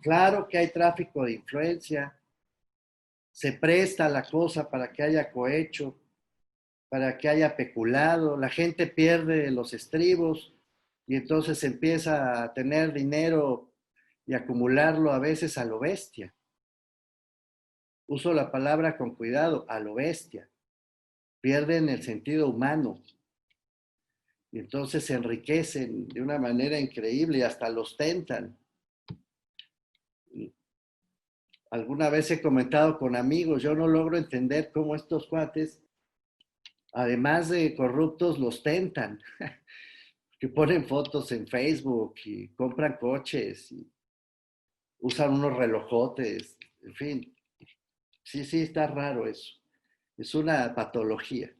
G: Claro que hay tráfico de influencia. Se presta la cosa para que haya cohecho, para que haya peculado. La gente pierde los estribos y entonces empieza a tener dinero y acumularlo a veces a lo bestia. Uso la palabra con cuidado, a lo bestia. Pierden el sentido humano. Y entonces se enriquecen de una manera increíble y hasta los tentan. Alguna vez he comentado con amigos, yo no logro entender cómo estos cuates, además de corruptos, los tentan. Que ponen fotos en Facebook y compran coches y usan unos relojotes, en fin. Sí, está raro eso. Es una patología.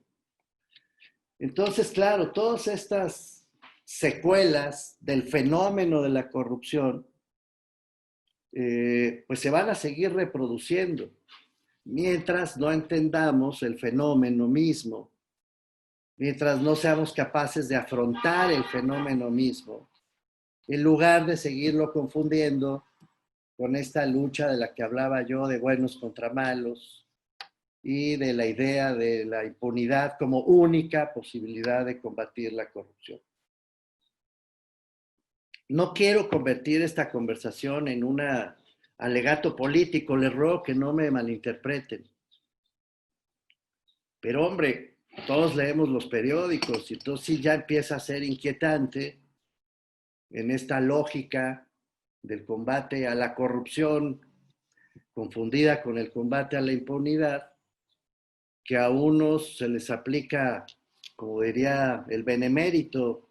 G: Entonces, claro, todas estas secuelas del fenómeno de la corrupción, pues se van a seguir reproduciendo mientras no entendamos el fenómeno mismo, mientras no seamos capaces de afrontar el fenómeno mismo, en lugar de seguirlo confundiendo con esta lucha de la que hablaba yo de buenos contra malos y de la idea de la impunidad como única posibilidad de combatir la corrupción. No quiero convertir esta conversación en un alegato político, les ruego que no me malinterpreten. Pero hombre, todos leemos los periódicos y entonces sí ya empieza a ser inquietante en esta lógica del combate a la corrupción confundida con el combate a la impunidad, que a unos se les aplica, como diría el benemérito,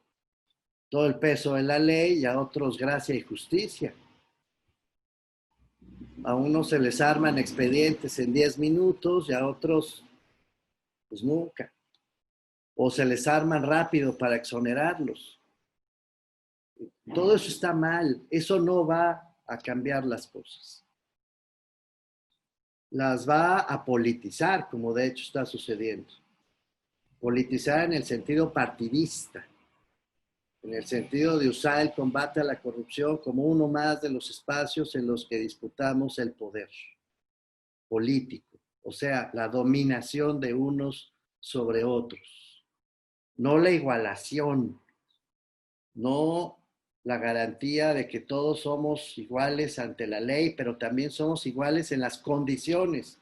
G: todo el peso de la ley y a otros gracia y justicia. A unos se les arman expedientes en 10 minutos y a otros pues nunca. O se les arman rápido para exonerarlos. Todo eso está mal. Eso no va a cambiar las cosas. Las va a politizar, como de hecho está sucediendo. Politizar en el sentido partidista, en el sentido de usar el combate a la corrupción como uno más de los espacios en los que disputamos el poder político, o sea, la dominación de unos sobre otros, no la igualación, no la garantía de que todos somos iguales ante la ley, pero también somos iguales en las condiciones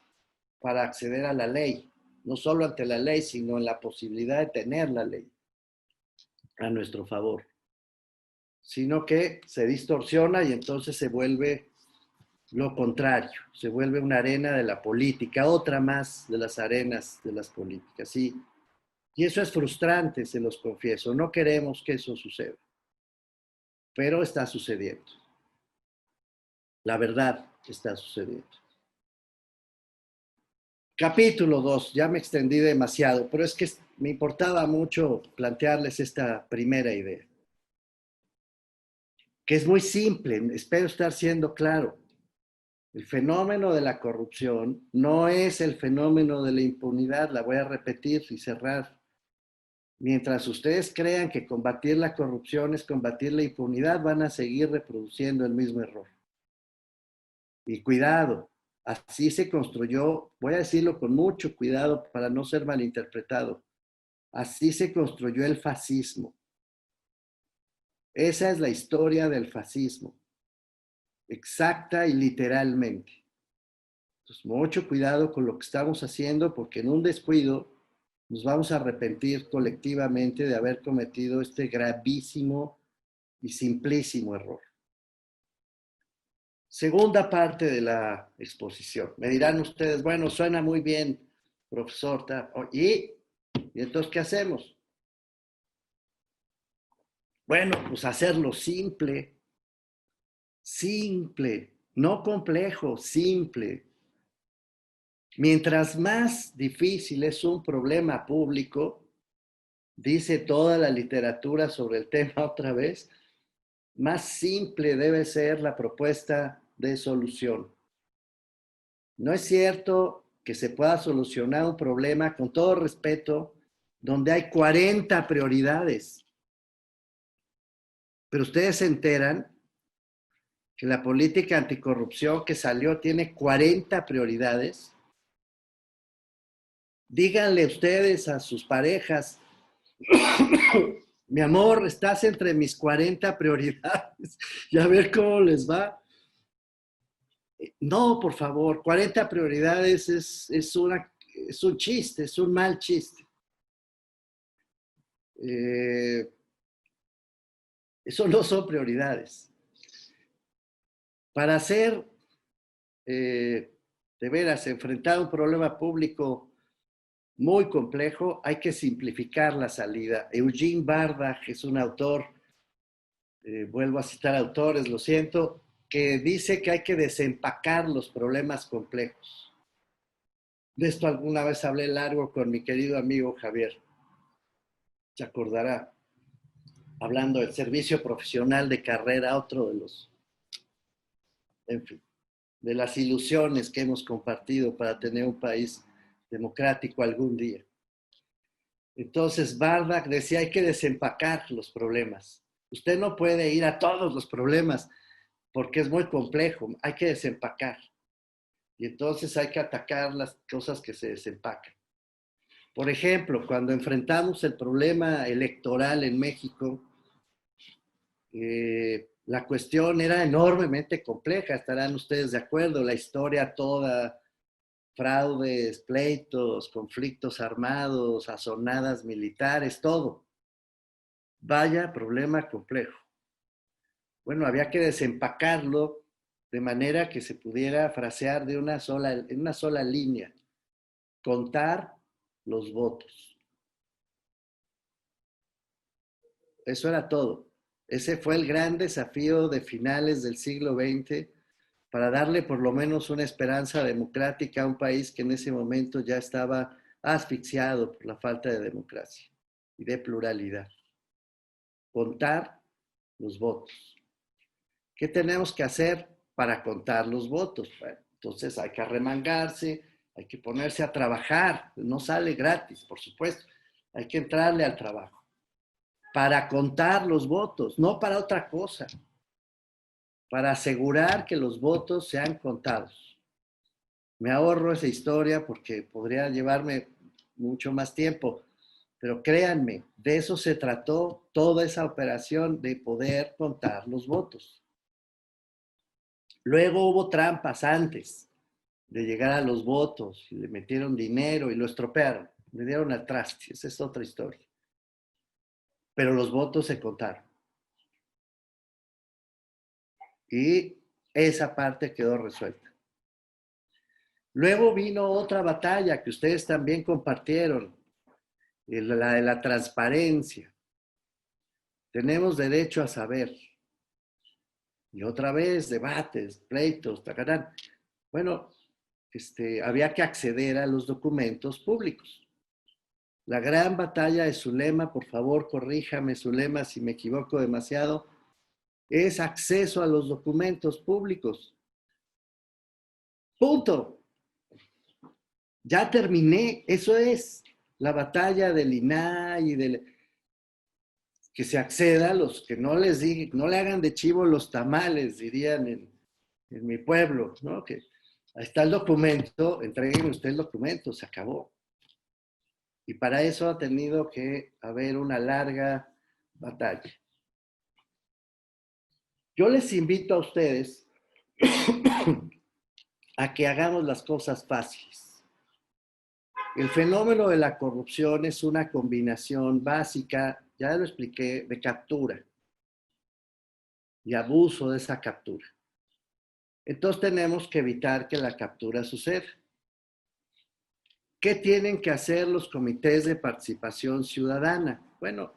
G: para acceder a la ley, no solo ante la ley, sino en la posibilidad de tener la ley a nuestro favor, sino que se distorsiona y entonces se vuelve lo contrario, se vuelve una arena de la política, otra más de las arenas de las políticas, ¿sí? Y eso es frustrante, se los confieso, no queremos que eso suceda, pero está sucediendo. La verdad está sucediendo. Capítulo 2, ya me extendí demasiado, pero es que me importaba mucho plantearles esta primera idea, que es muy simple, espero estar siendo claro. El fenómeno de la corrupción no es el fenómeno de la impunidad, la voy a repetir y cerrar. Mientras ustedes crean que combatir la corrupción es combatir la impunidad, van a seguir reproduciendo el mismo error. Y cuidado, así se construyó, voy a decirlo con mucho cuidado para no ser malinterpretado, así se construyó el fascismo. Esa es la historia del fascismo, exacta y literalmente. Entonces, mucho cuidado con lo que estamos haciendo porque en un descuido nos vamos a arrepentir colectivamente de haber cometido este gravísimo y simplísimo error. Segunda parte de la exposición. Me dirán ustedes, bueno, suena muy bien, profesor. ¿Y entonces qué hacemos? Bueno, pues hacerlo simple, no complejo, simple. Mientras más difícil es un problema público, dice toda la literatura sobre el tema otra vez, más simple debe ser la propuesta de solución. No es cierto que se pueda solucionar un problema, con todo respeto, donde hay 40 prioridades. Pero ustedes se enteran que la política anticorrupción que salió tiene 40 prioridades. Díganle ustedes a sus parejas, mi amor, estás entre mis 40 prioridades y a ver cómo les va. No, por favor, 40 prioridades es un chiste, es un mal chiste. Eso no son prioridades. Para hacer, de veras, enfrentar un problema público muy complejo, hay que simplificar la salida. Eugene Bardach es un autor, vuelvo a citar autores, lo siento, que dice que hay que desempacar los problemas complejos. De esto alguna vez hablé largo con mi querido amigo Javier. Se acordará, hablando del servicio profesional de carrera, otro de los, en fin, de las ilusiones que hemos compartido para tener un país democrático algún día. Entonces, Bardach decía, hay que desempacar los problemas. Usted no puede ir a todos los problemas porque es muy complejo, hay que desempacar. Y entonces hay que atacar las cosas que se desempacan. Por ejemplo, cuando enfrentamos el problema electoral en México, la cuestión era enormemente compleja, estarán ustedes de acuerdo, la historia toda, fraudes, pleitos, conflictos armados, azonadas militares, todo. Vaya problema complejo. Bueno, había que desempacarlo de manera que se pudiera frasear en una sola línea. Contar los votos. Eso era todo. Ese fue el gran desafío de finales del siglo XX para darle por lo menos una esperanza democrática a un país que en ese momento ya estaba asfixiado por la falta de democracia y de pluralidad. Contar los votos. ¿Qué tenemos que hacer para contar los votos? Bueno, entonces hay que arremangarse, hay que ponerse a trabajar, no sale gratis, por supuesto, hay que entrarle al trabajo para contar los votos, no para otra cosa, para asegurar que los votos sean contados. Me ahorro esa historia porque podría llevarme mucho más tiempo, pero créanme, de eso se trató toda esa operación de poder contar los votos. Luego hubo trampas antes de llegar a los votos y le metieron dinero y lo estropearon, le dieron al traste, esa es otra historia. Pero los votos se contaron. Y esa parte quedó resuelta. Luego vino otra batalla que ustedes también compartieron, la de la transparencia. Tenemos derecho a saber. Y otra vez, debates, pleitos, tacarán. Bueno, había que acceder a los documentos públicos. La gran batalla de Zulema, por favor, corríjame, Zulema, si me equivoco demasiado, es acceso a los documentos públicos. Punto. Ya terminé. Eso es la batalla del INAI y del... que se acceda a los que no le hagan de chivo los tamales, dirían en mi pueblo, ¿no? Que ahí está el documento, entreguen usted el documento, se acabó. Y para eso ha tenido que haber una larga batalla. Yo les invito a ustedes a que hagamos las cosas fáciles. El fenómeno de la corrupción es una combinación básica, ya lo expliqué, de captura y abuso de esa captura. Entonces tenemos que evitar que la captura suceda. ¿Qué tienen que hacer los comités de participación ciudadana? Bueno,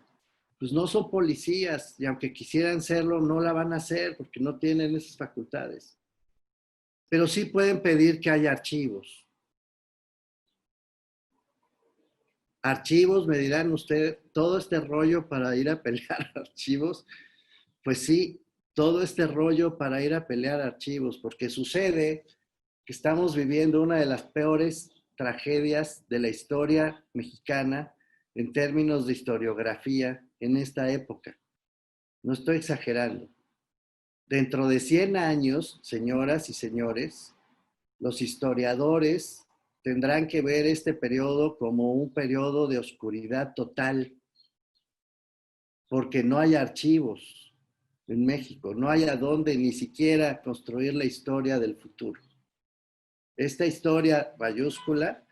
G: pues no son policías y aunque quisieran serlo, no la van a hacer porque no tienen esas facultades. Pero sí pueden pedir que haya archivos. Archivos, me dirán ustedes, todo este rollo para ir a pelear archivos. Pues sí, todo este rollo para ir a pelear archivos, porque sucede que estamos viviendo una de las peores tragedias de la historia mexicana en términos de historiografía en esta época. No estoy exagerando. Dentro de 100 años, señoras y señores, los historiadores tendrán que ver este periodo como un periodo de oscuridad total, porque no hay archivos en México, no hay a dónde ni siquiera construir la historia del futuro. Esta historia mayúscula,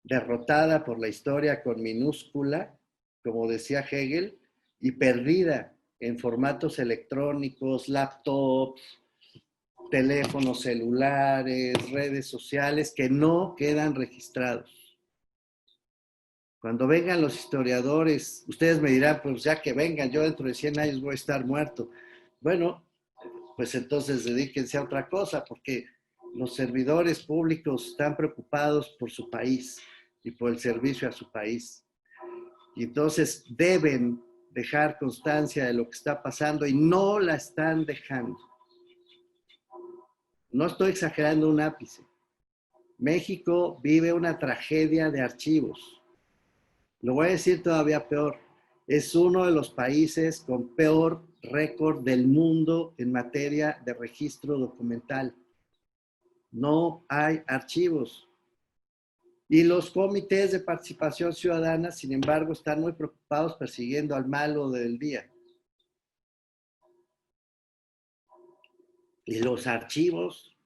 G: derrotada por la historia con minúscula, como decía Hegel, y perdida en formatos electrónicos, laptops, teléfonos celulares, redes sociales que no quedan registrados. Cuando vengan los historiadores, ustedes me dirán, pues ya que vengan, yo dentro de 100 años voy a estar muerto. Bueno, pues entonces dedíquense a otra cosa, porque los servidores públicos están preocupados por su país y por el servicio a su país. Y entonces deben dejar constancia de lo que está pasando y no la están dejando. No estoy exagerando un ápice. México vive una tragedia de archivos. Lo voy a decir todavía peor. Es uno de los países con peor récord del mundo en materia de registro documental. No hay archivos. Y los comités de participación ciudadana, sin embargo, están muy preocupados persiguiendo al malo del día. Y los archivos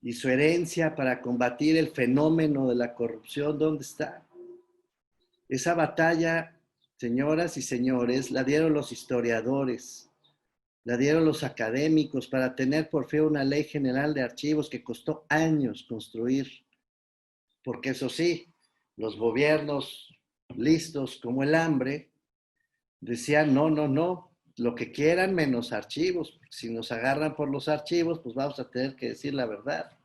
G: y su herencia para combatir el fenómeno de la corrupción, ¿dónde está? Esa batalla, señoras y señores, la dieron los historiadores, la dieron los académicos para tener por fin una ley general de archivos que costó años construir. Porque eso sí, los gobiernos listos como el hambre decían, no, no, no, lo que quieran menos archivos. Si nos agarran por los archivos, pues vamos a tener que decir la verdad.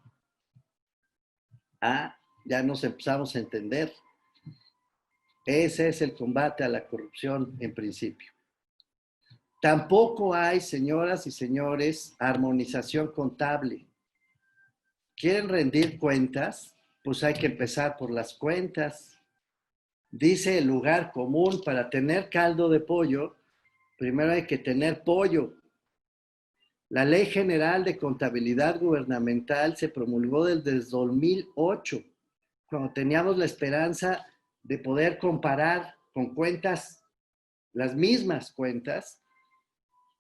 G: Ya nos empezamos a entender. Ese es el combate a la corrupción en principio. Tampoco hay, señoras y señores, armonización contable. ¿Quieren rendir cuentas? Pues hay que empezar por las cuentas. Dice el lugar común, para tener caldo de pollo, primero hay que tener pollo. La Ley General de Contabilidad Gubernamental se promulgó desde 2008, cuando teníamos la esperanza de poder comparar con cuentas, las mismas cuentas,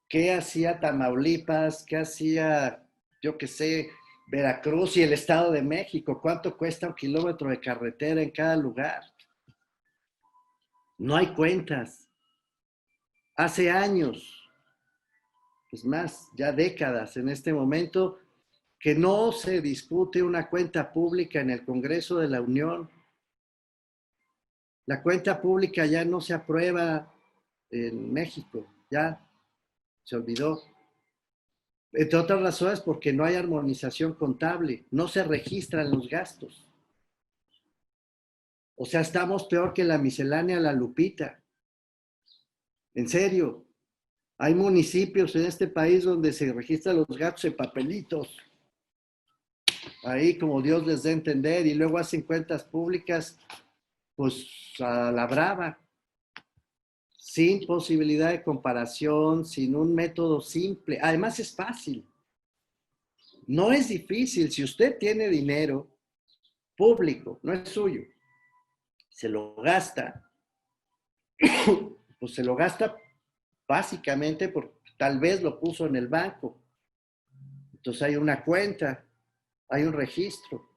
G: qué hacía Tamaulipas, qué hacía, yo qué sé, Veracruz y el Estado de México, cuánto cuesta un kilómetro de carretera en cada lugar. No hay cuentas. Hace años, es más, ya décadas en este momento, que no se discute una cuenta pública en el Congreso de la Unión. La cuenta pública ya no se aprueba en México, ya se olvidó. Entre otras razones porque no hay armonización contable, no se registran los gastos. O sea, estamos peor que la miscelánea La Lupita. En serio, hay municipios en este país donde se registran los gastos en papelitos. Ahí como Dios les dé a entender, y luego hacen cuentas públicas, pues a la brava, sin posibilidad de comparación, sin un método simple. Además es fácil. No es difícil. Si usted tiene dinero público, no es suyo, se lo gasta, pues se lo gasta básicamente porque tal vez lo puso en el banco. Entonces hay una cuenta, hay un registro.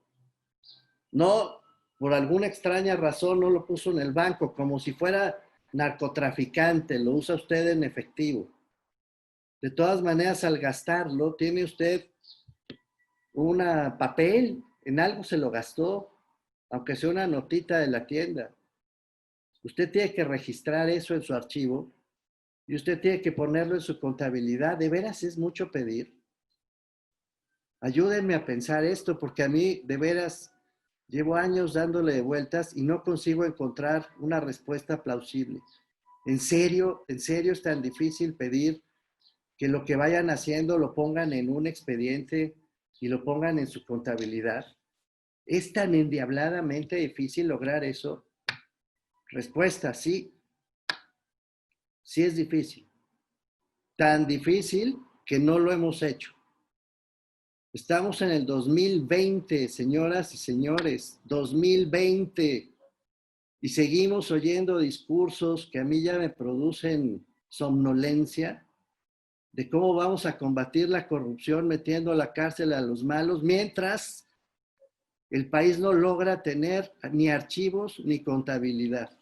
G: No, por alguna extraña razón no lo puso en el banco, como si fuera narcotraficante, lo usa usted en efectivo. De todas maneras, al gastarlo, tiene usted un papel, en algo se lo gastó, aunque sea una notita de la tienda. Usted tiene que registrar eso en su archivo y usted tiene que ponerlo en su contabilidad. ¿De veras es mucho pedir? Ayúdenme a pensar esto, porque a mí, de veras, llevo años dándole vueltas y no consigo encontrar una respuesta plausible. ¿En serio es tan difícil pedir que lo que vayan haciendo lo pongan en un expediente y lo pongan en su contabilidad? ¿Es tan endiabladamente difícil lograr eso? Respuesta, sí. Sí es difícil. Tan difícil que no lo hemos hecho. Estamos en el 2020, señoras y señores, 2020. Y seguimos oyendo discursos que a mí ya me producen somnolencia de cómo vamos a combatir la corrupción metiendo a la cárcel a los malos, mientras el país no logra tener ni archivos ni contabilidad.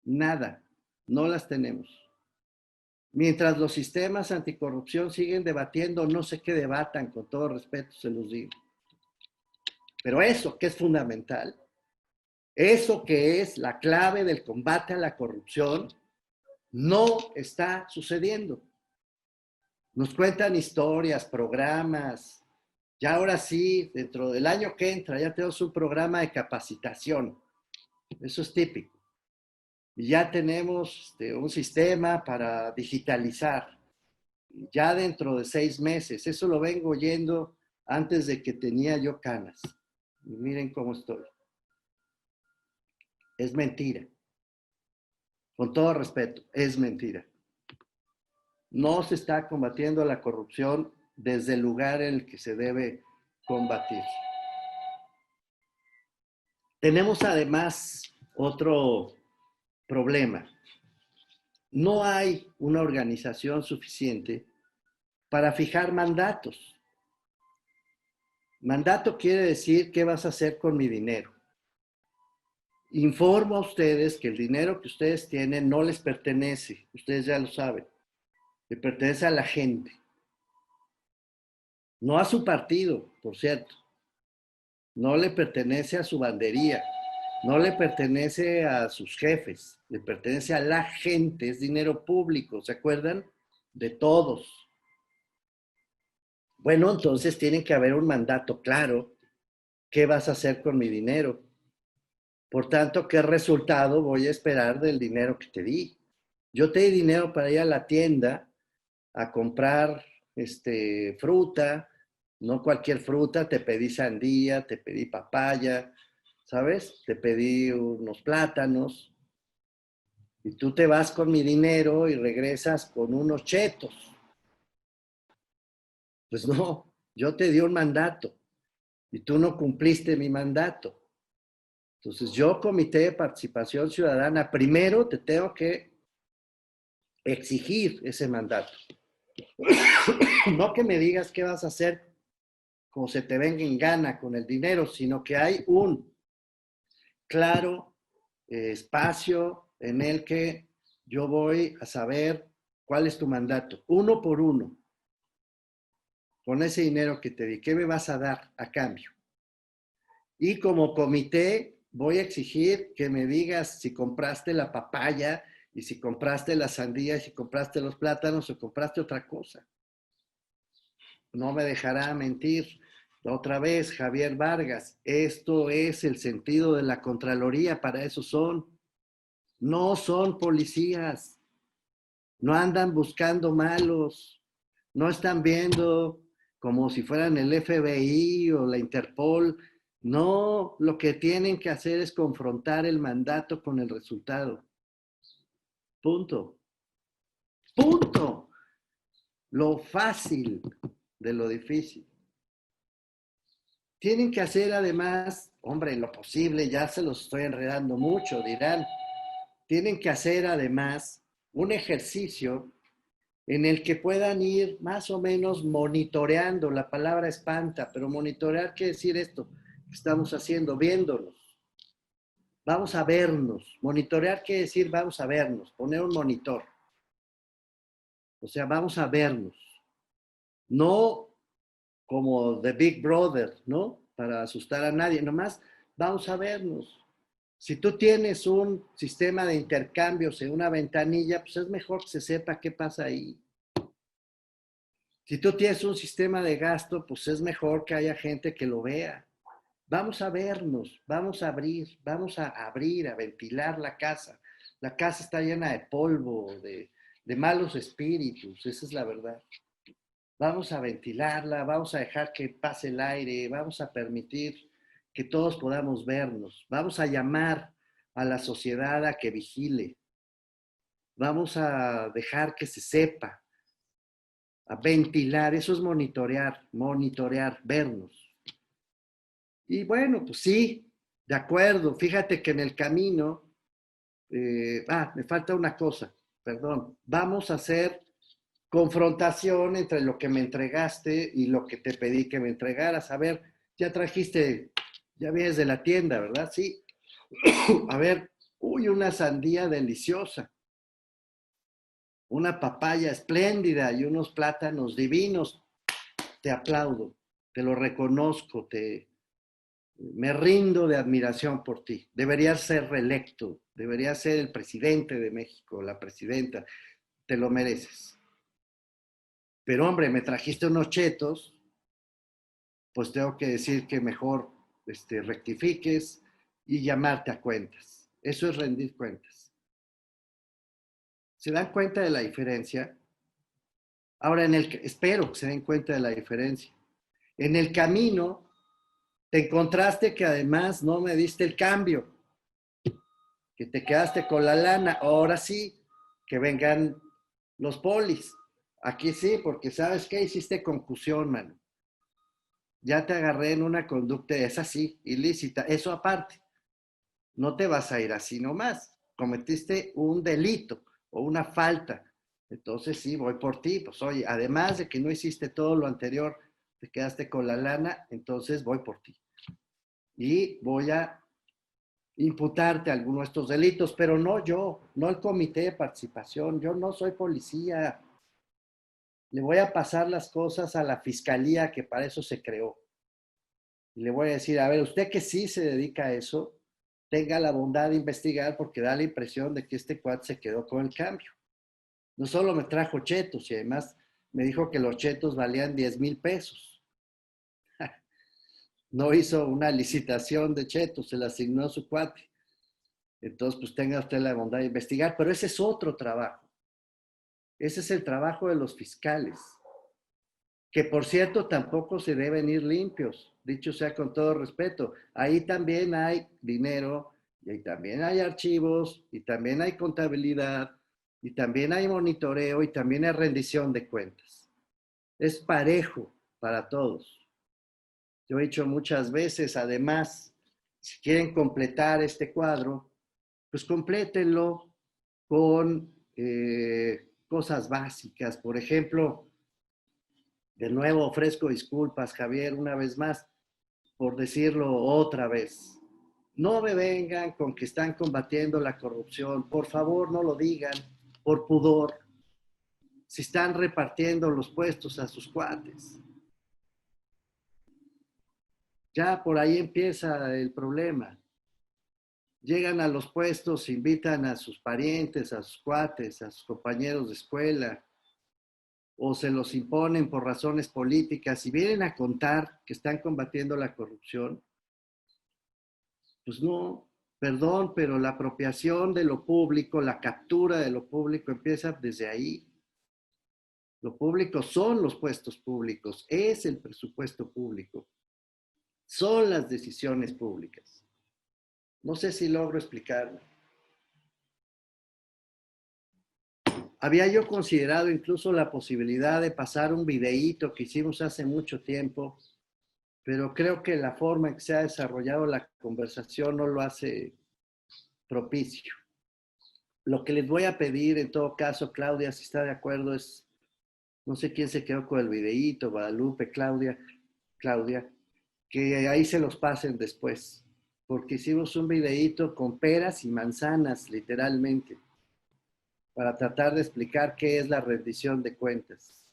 G: Nada, no las tenemos. Mientras los sistemas anticorrupción siguen debatiendo, no sé qué debatan, con todo respeto se los digo. Pero eso que es fundamental, eso que es la clave del combate a la corrupción, no está sucediendo. Nos cuentan historias, programas. Ya ahora sí, dentro del año que entra, ya tenemos un programa de capacitación. Eso es típico. Y ya tenemos un sistema para digitalizar. Ya dentro de 6 meses. Eso lo vengo oyendo antes de que tenía yo canas. Y miren cómo estoy. Es mentira. Con todo respeto, es mentira. No se está combatiendo la corrupción desde el lugar en el que se debe combatir. Tenemos además otro problema. No hay una organización suficiente para fijar mandatos. Mandato quiere decir qué vas a hacer con mi dinero. Informo a ustedes que el dinero que ustedes tienen no les pertenece. Ustedes ya lo saben. Le pertenece a la gente. No a su partido, por cierto. No le pertenece a su bandería. No le pertenece a sus jefes. Le pertenece a la gente. Es dinero público. ¿Se acuerdan? De todos. Bueno, entonces tiene que haber un mandato claro. ¿Qué vas a hacer con mi dinero? Por tanto, ¿qué resultado voy a esperar del dinero que te di? Yo te di dinero para ir a la tienda a comprar fruta, no cualquier fruta, te pedí sandía, te pedí papaya, ¿sabes? Te pedí unos plátanos y tú te vas con mi dinero y regresas con unos chetos. Pues no, yo te di un mandato y tú no cumpliste mi mandato. Entonces yo, Comité de Participación Ciudadana, primero te tengo que exigir ese mandato. No que me digas qué vas a hacer como se te venga en gana con el dinero, sino que hay un claro espacio en el que yo voy a saber cuál es tu mandato, uno por uno, con ese dinero que te di. ¿Qué me vas a dar a cambio? Y como comité voy a exigir que me digas si compraste la papaya y si compraste la sandía y si compraste los plátanos o compraste otra cosa. No me dejará mentir otra vez Javier Vargas. Esto es el sentido de la Contraloría, para eso son. No son policías. No andan buscando malos. No están viendo como si fueran el FBI o la Interpol. No, lo que tienen que hacer es confrontar el mandato con el resultado. Punto. Punto. Lo fácil de lo difícil. Tienen que hacer además, hombre, en lo posible, ya se los estoy enredando mucho, dirán, tienen que hacer además un ejercicio en el que puedan ir más o menos monitoreando, la palabra espanta, pero monitorear quiere decir esto que estamos haciendo, viéndonos. Vamos a vernos. Monitorear quiere decir vamos a vernos, poner un monitor. O sea, vamos a vernos. No como The Big Brother, ¿no? Para asustar a nadie, nomás vamos a vernos. Si tú tienes un sistema de intercambios en una ventanilla, pues es mejor que se sepa qué pasa ahí. Si tú tienes un sistema de gasto, pues es mejor que haya gente que lo vea. Vamos a vernos, vamos a abrir, a ventilar la casa. La casa está llena de polvo, de malos espíritus, esa es la verdad. Vamos a ventilarla, vamos a dejar que pase el aire, vamos a permitir que todos podamos vernos. Vamos a llamar a la sociedad a que vigile. Vamos a dejar que se sepa, a ventilar, eso es monitorear, vernos. Y bueno, pues sí, de acuerdo. Fíjate que en el camino, me falta una cosa, perdón. Vamos a hacer confrontación entre lo que me entregaste y lo que te pedí que me entregaras. A ver, ya trajiste, ya vienes de la tienda, ¿verdad? Sí. A ver, una sandía deliciosa, una papaya espléndida y unos plátanos divinos. Te aplaudo, te lo reconozco, me rindo de admiración por ti. Deberías ser reelecto, deberías ser el presidente de México, la presidenta. Te lo mereces. Pero hombre, me trajiste unos chetos, pues tengo que decir que mejor rectifiques y llamarte a cuentas. Eso es rendir cuentas. ¿Se dan cuenta de la diferencia? Ahora, espero que se den cuenta de la diferencia. En el camino, te encontraste que además no me diste el cambio, que te quedaste con la lana. Ahora sí, que vengan los polis. Aquí sí, porque ¿sabes qué? Hiciste concusión, mano. Ya te agarré en una conducta, es así, ilícita. Eso aparte, no te vas a ir así nomás. Cometiste un delito o una falta. Entonces sí, voy por ti. Pues oye, además de que no hiciste todo lo anterior, te quedaste con la lana, entonces voy por ti. Y voy a imputarte alguno de estos delitos, pero no yo, no el comité de participación. Yo no soy policía. Le voy a pasar las cosas a la fiscalía, que para eso se creó. Y le voy a decir, a ver, usted que sí se dedica a eso, tenga la bondad de investigar, porque da la impresión de que este cuate se quedó con el cambio. No solo me trajo chetos, y además me dijo que los chetos valían 10,000 pesos. No hizo una licitación de chetos, se la asignó a su cuate. Entonces, pues tenga usted la bondad de investigar, pero ese es otro trabajo. Ese es el trabajo de los fiscales, que por cierto tampoco se deben ir limpios, dicho sea con todo respeto. Ahí también hay dinero, y ahí también hay archivos, y también hay contabilidad, y también hay monitoreo, y también hay rendición de cuentas. Es parejo para todos. Yo he dicho muchas veces, además, si quieren completar este cuadro, pues complétenlo con cosas básicas. Por ejemplo, de nuevo ofrezco disculpas, Javier, una vez más, por decirlo otra vez. No me vengan con que están combatiendo la corrupción. Por favor, no lo digan, por pudor. Si están repartiendo los puestos a sus cuates. Ya por ahí empieza el problema. Llegan a los puestos, invitan a sus parientes, a sus cuates, a sus compañeros de escuela, o se los imponen por razones políticas y vienen a contar que están combatiendo la corrupción. Pues no, perdón, pero la apropiación de lo público, la captura de lo público empieza desde ahí. Lo público son los puestos públicos, es el presupuesto público, son las decisiones públicas. No sé si logro explicarme. Había yo considerado incluso la posibilidad de pasar un videíto que hicimos hace mucho tiempo, pero creo que la forma en que se ha desarrollado la conversación no lo hace propicio. Lo que les voy a pedir, en todo caso, Claudia, si está de acuerdo, es, no sé quién se quedó con el videíto, Guadalupe, Claudia, que ahí se los pasen después, porque hicimos un videíto con peras y manzanas, literalmente, para tratar de explicar qué es la rendición de cuentas.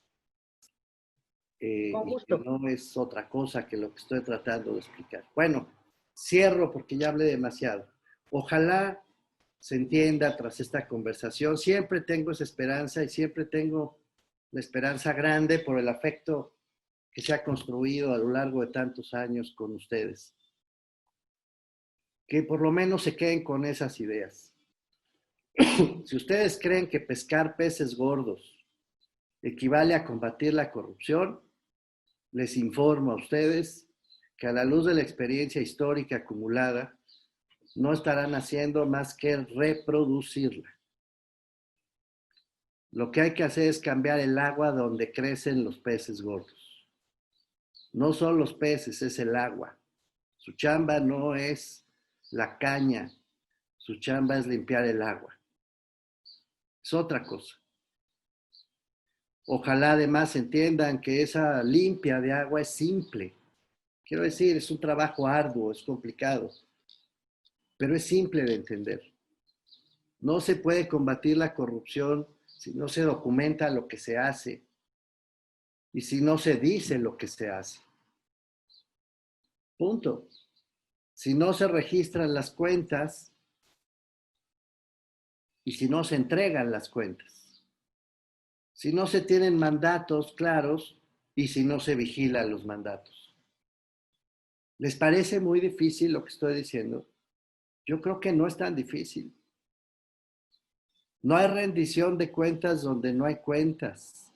G: Y que no es otra cosa que lo que estoy tratando de explicar. Bueno, cierro porque ya hablé demasiado. Ojalá se entienda tras esta conversación. Siempre tengo esa esperanza y siempre tengo la esperanza grande por el afecto que se ha construido a lo largo de tantos años con ustedes. Que por lo menos se queden con esas ideas. Si ustedes creen que pescar peces gordos equivale a combatir la corrupción, les informo a ustedes que a la luz de la experiencia histórica acumulada, no estarán haciendo más que reproducirla. Lo que hay que hacer es cambiar el agua donde crecen los peces gordos. No son los peces, es el agua. Su chamba no es la caña, su chamba es limpiar el agua. Es otra cosa. Ojalá además entiendan que esa limpia de agua es simple. Quiero decir, es un trabajo arduo, es complicado, pero es simple de entender. No se puede combatir la corrupción si no se documenta lo que se hace y si no se dice lo que se hace. Punto. Si no se registran las cuentas y si no se entregan las cuentas, si no se tienen mandatos claros y si no se vigilan los mandatos. ¿Les parece muy difícil lo que estoy diciendo? Yo creo que no es tan difícil. No hay rendición de cuentas donde no hay cuentas.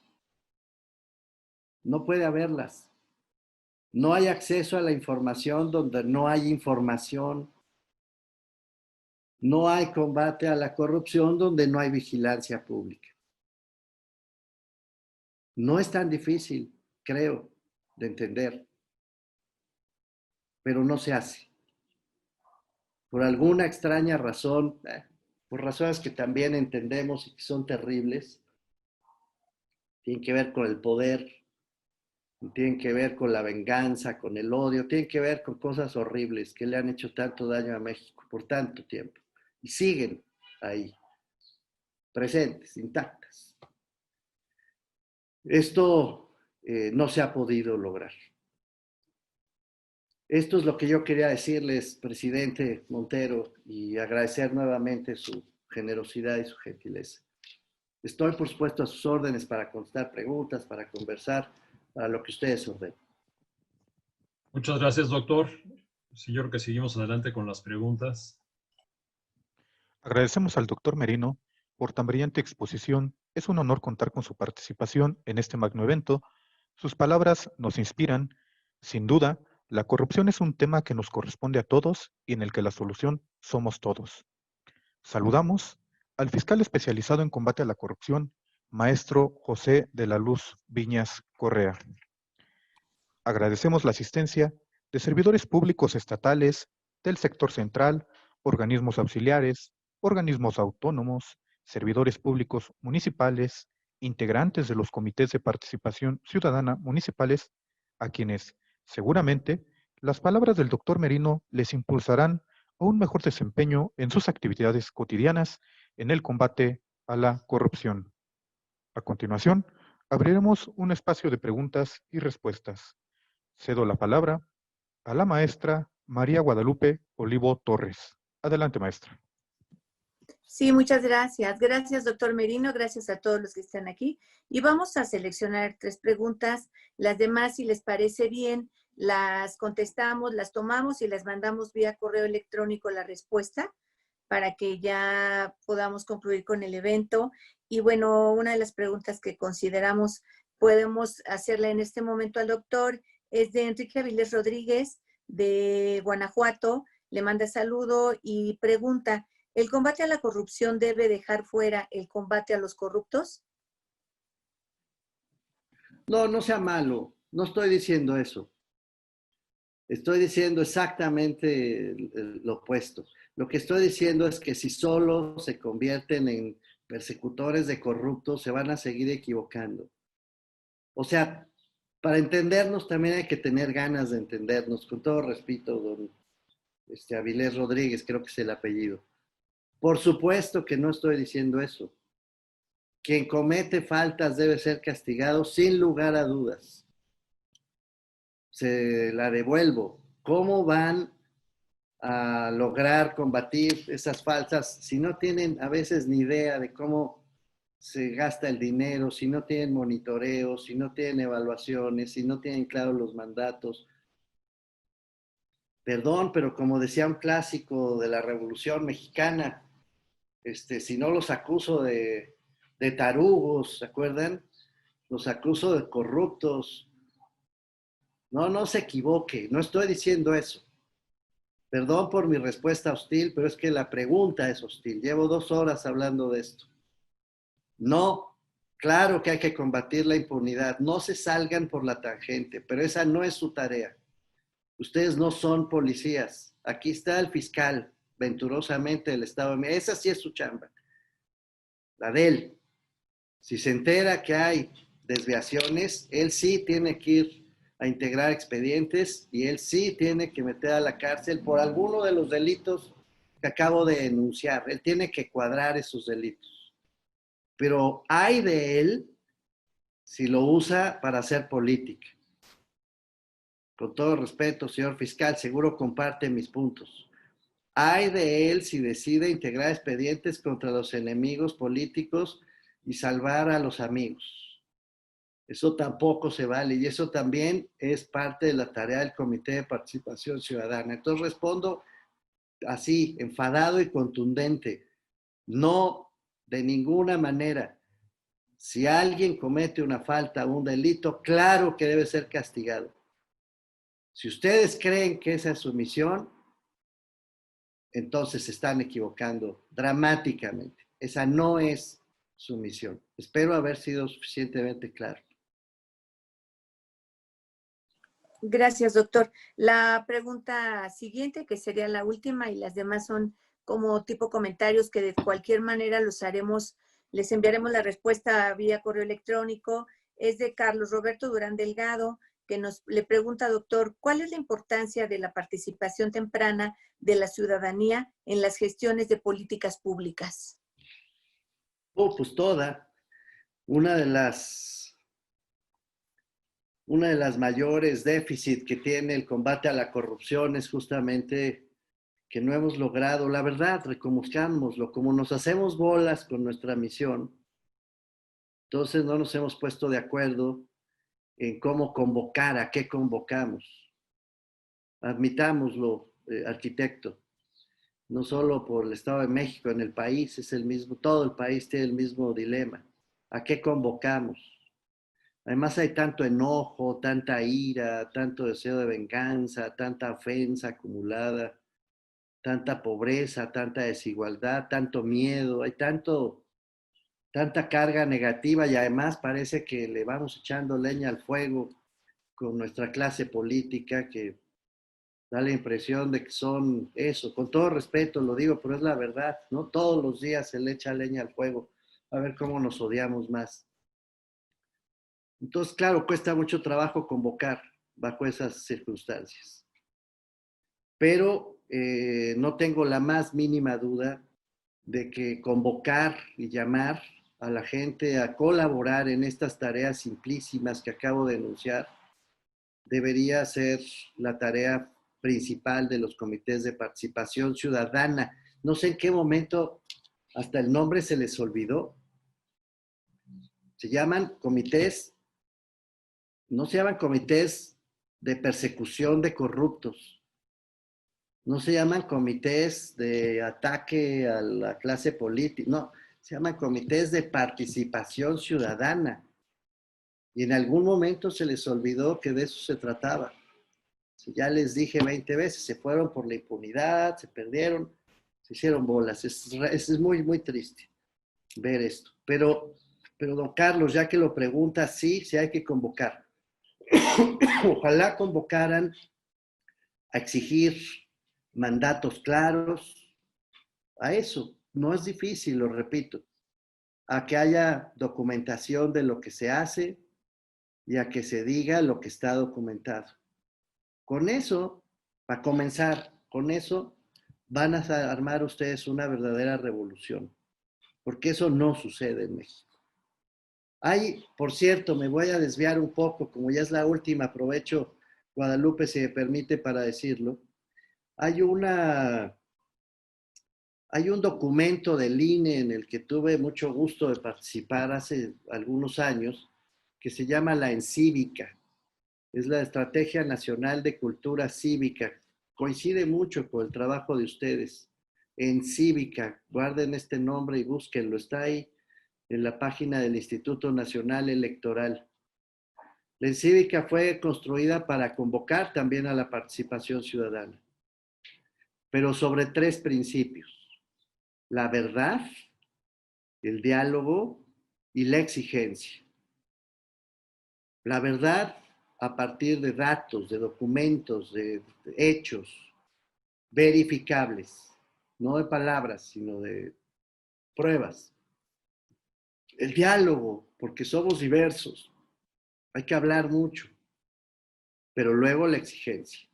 G: No puede haberlas. No hay acceso a la información donde no hay información. No hay combate a la corrupción donde no hay vigilancia pública. No es tan difícil, creo, de entender, pero no se hace. Por alguna extraña razón, por razones que también entendemos y que son terribles, tienen que ver con el poder, tienen que ver con la venganza, con el odio, tienen que ver con cosas horribles que le han hecho tanto daño a México por tanto tiempo. Y siguen ahí, presentes, intactas. Esto no se ha podido lograr. Esto es lo que yo quería decirles, presidente Montero, y agradecer nuevamente su generosidad y su gentileza. Estoy, por supuesto, a sus órdenes para contestar preguntas, para conversar, para lo que ustedes ordenen.
B: Muchas gracias, doctor. Sí, yo creo que seguimos adelante con las preguntas.
A: Agradecemos al doctor Merino por tan brillante exposición. Es un honor contar con su participación en este magno evento. Sus palabras nos inspiran. Sin duda, la corrupción es un tema que nos corresponde a todos y en el que la solución somos todos. Saludamos al fiscal especializado en combate a la corrupción, maestro José de la Luz Viñas Correa. Agradecemos la asistencia de servidores públicos estatales, del sector central, organismos auxiliares, organismos autónomos, servidores públicos municipales, integrantes de los comités de participación ciudadana municipales, a quienes, seguramente, las palabras del doctor Merino les impulsarán a un mejor desempeño en sus actividades cotidianas en el combate a la corrupción. A continuación, abriremos un espacio de preguntas y respuestas. Cedo la palabra a la maestra María Guadalupe Olivo Torres. Adelante, maestra.
F: Sí, muchas gracias. Gracias, doctor Merino. Gracias a todos los que están aquí. Y vamos a seleccionar 3 preguntas. Las demás, si les parece bien, las contestamos, las tomamos y las mandamos vía correo electrónico la respuesta para que ya podamos concluir con el evento. Y bueno, una de las preguntas que consideramos podemos hacerle en este momento al doctor es de Enrique Avilés Rodríguez, de Guanajuato. Le manda saludo y pregunta: ¿el combate a la corrupción debe dejar fuera el combate a los corruptos?
G: No, no sea malo. No estoy diciendo eso. Estoy diciendo exactamente lo opuesto. Lo que estoy diciendo es que si solo se convierten en persecutores de corruptos, se van a seguir equivocando. O sea, para entendernos también hay que tener ganas de entendernos. Con todo respeto, don Avilés Rodríguez, creo que es el apellido. Por supuesto que no estoy diciendo eso. Quien comete faltas debe ser castigado sin lugar a dudas. Se la devuelvo. ¿Cómo van a lograr combatir esas falsas si no tienen a veces ni idea de cómo se gasta el dinero, si no tienen monitoreo, si no tienen evaluaciones, si no tienen claros los mandatos? Perdón, pero como decía un clásico de la Revolución Mexicana, si no los acuso de tarugos, ¿se acuerdan? Los acuso de corruptos. No se equivoque, no estoy diciendo eso. Perdón por mi respuesta hostil, pero es que la pregunta es hostil. Llevo 2 horas hablando de esto. No, claro que hay que combatir la impunidad. No se salgan por la tangente, pero esa no es su tarea. Ustedes no son policías. Aquí está el fiscal, venturosamente del Estado de México. Esa sí es su chamba. La de él. Si se entera que hay desviaciones, él sí tiene que ir a integrar expedientes y él sí tiene que meter a la cárcel por alguno de los delitos que acabo de denunciar. Él tiene que cuadrar esos delitos. Pero hay de él si lo usa para hacer política. Con todo respeto, señor fiscal, seguro comparte mis puntos. Hay de él si decide integrar expedientes contra los enemigos políticos y salvar a los amigos. Eso tampoco se vale y eso también es parte de la tarea del Comité de Participación Ciudadana. Entonces respondo así, enfadado y contundente. No, de ninguna manera. Si alguien comete una falta o un delito, claro que debe ser castigado. Si ustedes creen que esa es su misión, entonces se están equivocando dramáticamente. Esa no es su misión. Espero haber sido suficientemente claro.
F: Gracias, doctor. La pregunta siguiente, que sería la última, y las demás son como tipo comentarios que de cualquier manera los haremos, les enviaremos la respuesta vía correo electrónico, es de Carlos Roberto Durán Delgado, que le pregunta, doctor, ¿cuál es la importancia de la participación temprana de la ciudadanía en las gestiones de políticas públicas?
G: Pues toda. Una de las mayores déficits que tiene el combate a la corrupción es justamente que no hemos logrado, la verdad, reconozcámoslo, como nos hacemos bolas con nuestra misión, entonces no nos hemos puesto de acuerdo en cómo convocar, a qué convocamos. Admitámoslo, arquitecto, no solo por el Estado de México, en el país es el mismo, todo el país tiene el mismo dilema. ¿A qué convocamos? Además hay tanto enojo, tanta ira, tanto deseo de venganza, tanta ofensa acumulada, tanta pobreza, tanta desigualdad, tanto miedo, hay tanta carga negativa y además parece que le vamos echando leña al fuego con nuestra clase política que da la impresión de que son eso, con todo respeto lo digo, pero es la verdad, ¿no? Todos los días se le echa leña al fuego, a ver cómo nos odiamos más. Entonces, claro, cuesta mucho trabajo convocar bajo esas circunstancias. Pero no tengo la más mínima duda de que convocar y llamar a la gente a colaborar en estas tareas simplísimas que acabo de enunciar debería ser la tarea principal de los comités de participación ciudadana. No sé en qué momento hasta el nombre se les olvidó. Se llaman comités, no se llaman comités de persecución de corruptos, no se llaman comités de ataque a la clase política, no, se llaman comités de participación ciudadana. Y en algún momento se les olvidó que de eso se trataba. Ya les dije 20 veces, se fueron por la impunidad, se perdieron, se hicieron bolas. Es muy, muy triste ver esto. Pero don Carlos, ya que lo pregunta, sí hay que convocar. Ojalá convocaran a exigir mandatos claros, a eso. No es difícil, lo repito, a que haya documentación de lo que se hace y a que se diga lo que está documentado. Con eso, para comenzar, con eso van a armar ustedes una verdadera revolución, porque eso no sucede en México. Por cierto, me voy a desviar un poco, como ya es la última, aprovecho, Guadalupe, si me permite para decirlo. Hay un documento del INE en el que tuve mucho gusto de participar hace algunos años, que se llama la ENCívica. Es la Estrategia Nacional de Cultura Cívica. Coincide mucho con el trabajo de ustedes. ENCívica, guarden este nombre y búsquenlo. Está ahí en la página del Instituto Nacional Electoral. La ENCívica fue construida para convocar también a la participación ciudadana, pero sobre 3 principios: la verdad, el diálogo y la exigencia. La verdad a partir de datos, de documentos, de hechos verificables, no de palabras, sino de pruebas. El diálogo, porque somos diversos, hay que hablar mucho, pero luego la exigencia.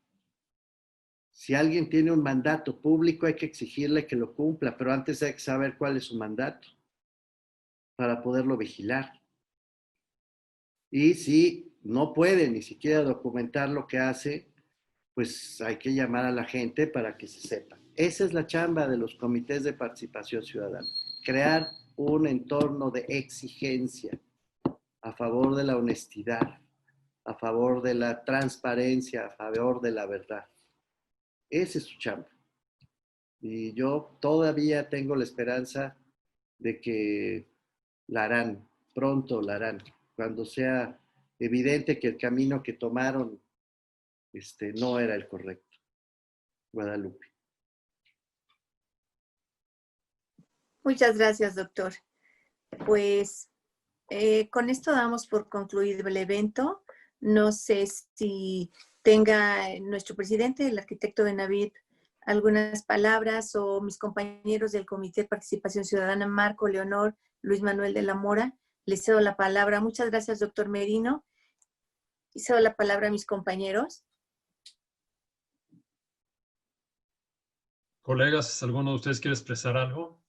G: Si alguien tiene un mandato público, hay que exigirle que lo cumpla, pero antes hay que saber cuál es su mandato para poderlo vigilar. Y si no puede ni siquiera documentar lo que hace, pues hay que llamar a la gente para que se sepa. Esa es la chamba de los comités de participación ciudadana, crear un entorno de exigencia a favor de la honestidad, a favor de la transparencia, a favor de la verdad. Ese es su chamba. Y yo todavía tengo la esperanza de que la harán, pronto la harán, cuando sea evidente que el camino que tomaron no era el correcto. Guadalupe.
F: Muchas gracias, doctor. Pues con esto damos por concluido el evento. No sé si tenga nuestro presidente, el arquitecto Benaviv, algunas palabras, o mis compañeros del Comité de Participación Ciudadana, Marco, Leonor, Luis Manuel de la Mora. Les cedo la palabra. Muchas gracias, doctor Merino. Y cedo la palabra a mis compañeros.
B: Colegas, ¿alguno de ustedes quiere expresar algo?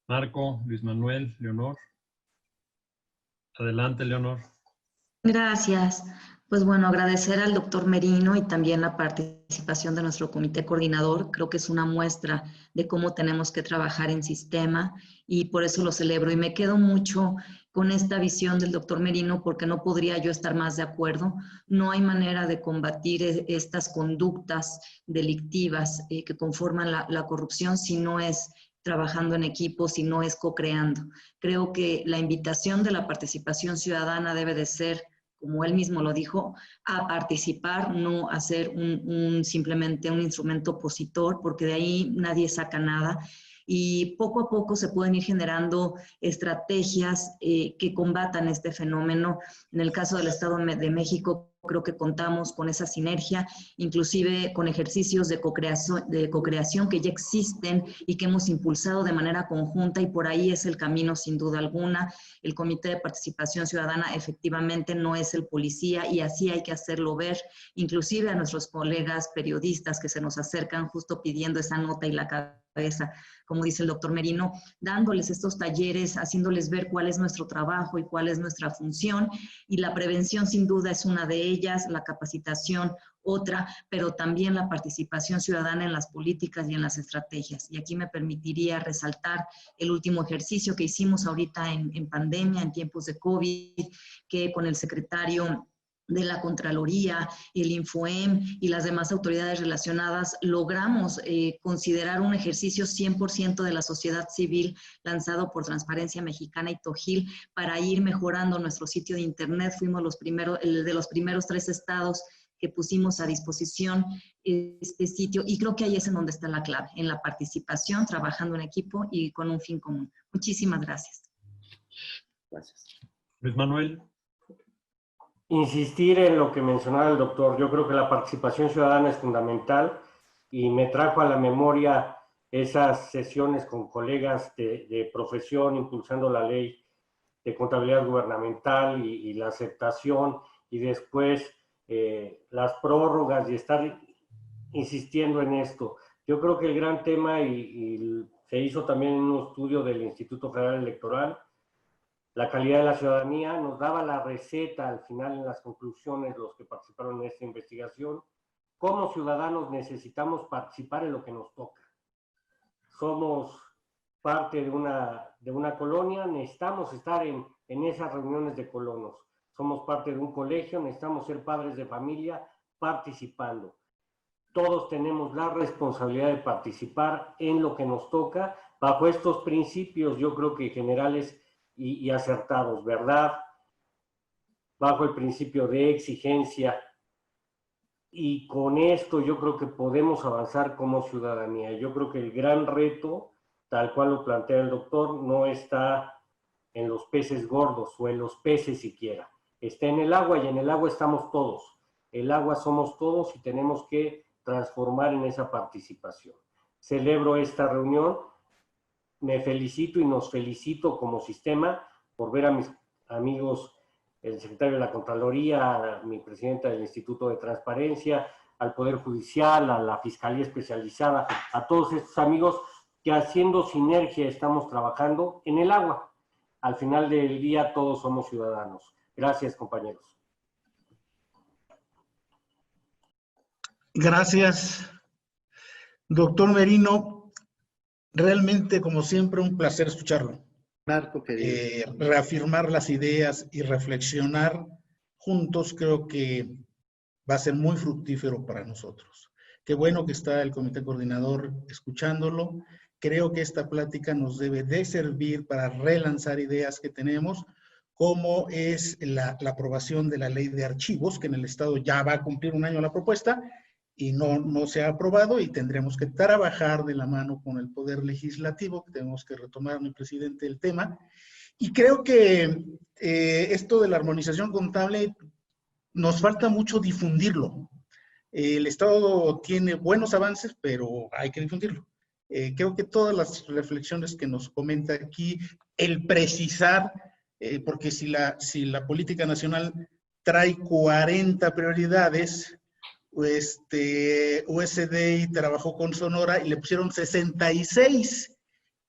B: Marco, Luis Manuel, Leonor. Adelante, Leonor.
H: Gracias. Pues bueno, agradecer al doctor Merino y también la participación de nuestro comité coordinador. Creo que es una muestra de cómo tenemos que trabajar en sistema y por eso lo celebro. Y me quedo mucho con esta visión del doctor Merino porque no podría yo estar más de acuerdo. No hay manera de combatir estas conductas delictivas que conforman la corrupción si no es trabajando en equipo, si no es co-creando. Creo que la invitación de la participación ciudadana debe de ser, como él mismo lo dijo, a participar, no a ser simplemente un instrumento opositor, porque de ahí nadie saca nada. Y poco a poco se pueden ir generando estrategias que combatan este fenómeno. En el caso del Estado de México, creo que contamos con esa sinergia, inclusive con ejercicios de co-creación que ya existen y que hemos impulsado de manera conjunta, y por ahí es el camino sin duda alguna. El Comité de Participación Ciudadana efectivamente no es el policía y así hay que hacerlo ver, inclusive a nuestros colegas periodistas que se nos acercan justo pidiendo esa nota y la cabeza, como dice el doctor Merino, dándoles estos talleres, haciéndoles ver cuál es nuestro trabajo y cuál es nuestra función, y la prevención sin duda es una de ellas, la capacitación otra, pero también la participación ciudadana en las políticas y en las estrategias. Y aquí me permitiría resaltar el último ejercicio que hicimos ahorita en pandemia, en tiempos de COVID, que con el secretario de la Contraloría, el Infoem y las demás autoridades relacionadas, logramos considerar un ejercicio 100% de la sociedad civil lanzado por Transparencia Mexicana y Tojil para ir mejorando nuestro sitio de internet. Fuimos de los primeros 3 estados que pusimos a disposición este sitio, y creo que ahí es en donde está la clave, en la participación, trabajando en equipo y con un fin común. Muchísimas gracias.
G: Gracias.
B: Luis Manuel.
I: Insistir en lo que mencionaba el doctor. Yo creo que la participación ciudadana es fundamental y me trajo a la memoria esas sesiones con colegas de profesión impulsando la ley de contabilidad gubernamental y la aceptación, y después las prórrogas, y estar insistiendo en esto. Yo creo que el gran tema, y se hizo también en un estudio del Instituto Federal Electoral, la calidad de la ciudadanía, nos daba la receta al final en las conclusiones los que participaron en esta investigación, como ciudadanos necesitamos participar en lo que nos toca. Somos parte de una colonia, necesitamos estar en esas reuniones de colonos. Somos parte de un colegio, necesitamos ser padres de familia participando. Todos tenemos la responsabilidad de participar en lo que nos toca bajo estos principios, yo creo que generales y acertados, ¿verdad? Bajo el principio de exigencia. Y con esto yo creo que podemos avanzar como ciudadanía. Yo creo que el gran reto, tal cual lo plantea el doctor, no está en los peces gordos o en los peces siquiera. Está en el agua y en el agua estamos todos. El agua somos todos y tenemos que transformar en esa participación. Celebro esta reunión, me felicito y nos felicito como sistema por ver a mis amigos, el secretario de la Contraloría, a mi presidenta del Instituto de Transparencia, al Poder Judicial, a la Fiscalía Especializada, a todos estos amigos que haciendo sinergia estamos trabajando en el agua. Al final del día todos somos ciudadanos. Gracias, compañeros.
J: Gracias, doctor Merino. Realmente, como siempre, un placer escucharlo.
G: Marco, querido.
J: Reafirmar las ideas y reflexionar juntos creo que va a ser muy fructífero para nosotros. Qué bueno que está el comité coordinador escuchándolo. Creo que esta plática nos debe de servir para relanzar ideas que tenemos, como es la aprobación de la ley de archivos, que en el Estado ya va a cumplir un año la propuesta, y no se ha aprobado, y tendremos que trabajar de la mano con el Poder Legislativo, que tenemos que retomar, mi presidente, el tema. Y creo que esto de la armonización contable nos falta mucho difundirlo. El Estado tiene buenos avances, pero hay que difundirlo. Creo que todas las reflexiones que nos comenta aquí, el precisar, porque si la política nacional trae 40 prioridades, USDI trabajó con Sonora y le pusieron 66